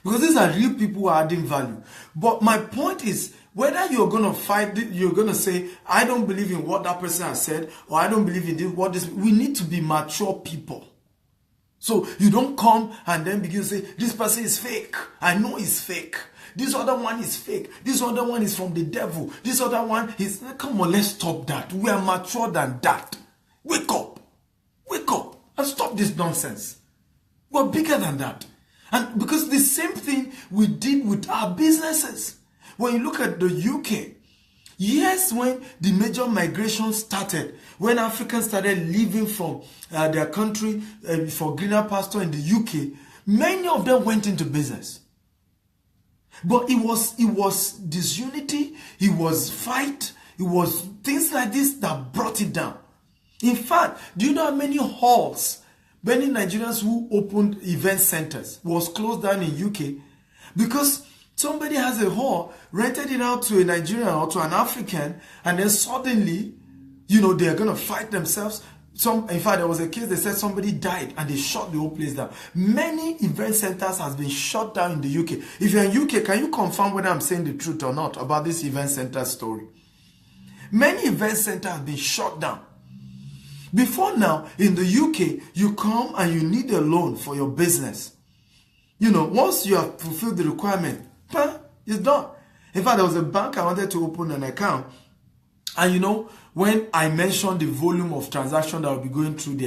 Because these are real people who are adding value. But my point is, whether you're going to fight, you're going to say, I don't believe in what that person has said, or I don't believe in this, we need to be mature people. So you don't come and then begin to say, this person is fake. I know he's fake. This other one is fake. This other one is from the devil. This other one is... Come on, let's stop that. We are mature than that. Wake up. Wake up. And stop this nonsense. We're bigger than that. And because the same thing we did with our businesses. When you look at the UK, yes, when the major migration started, when Africans started leaving from their country for greener pasture in the UK, many of them went into business. But it was disunity, it was fight, it was things like this that brought it down. In fact, do you know how many halls, many Nigerians who opened event centers was closed down in UK because somebody has a hall, rented it out to a Nigerian or to an African, and then suddenly, they're going to fight themselves. In fact, there was a case, they said somebody died and they shut the whole place down. Many event centers has been shut down in the UK. If you're in UK, can you confirm whether I'm saying the truth or not about this event center story? Many event centers have been shut down. Before now, in the UK, you come and you need a loan for your business. Once you have fulfilled the requirement, it's done. In fact, there was a bank I wanted to open an account. And when I mentioned the volume of transactions that will be going through there,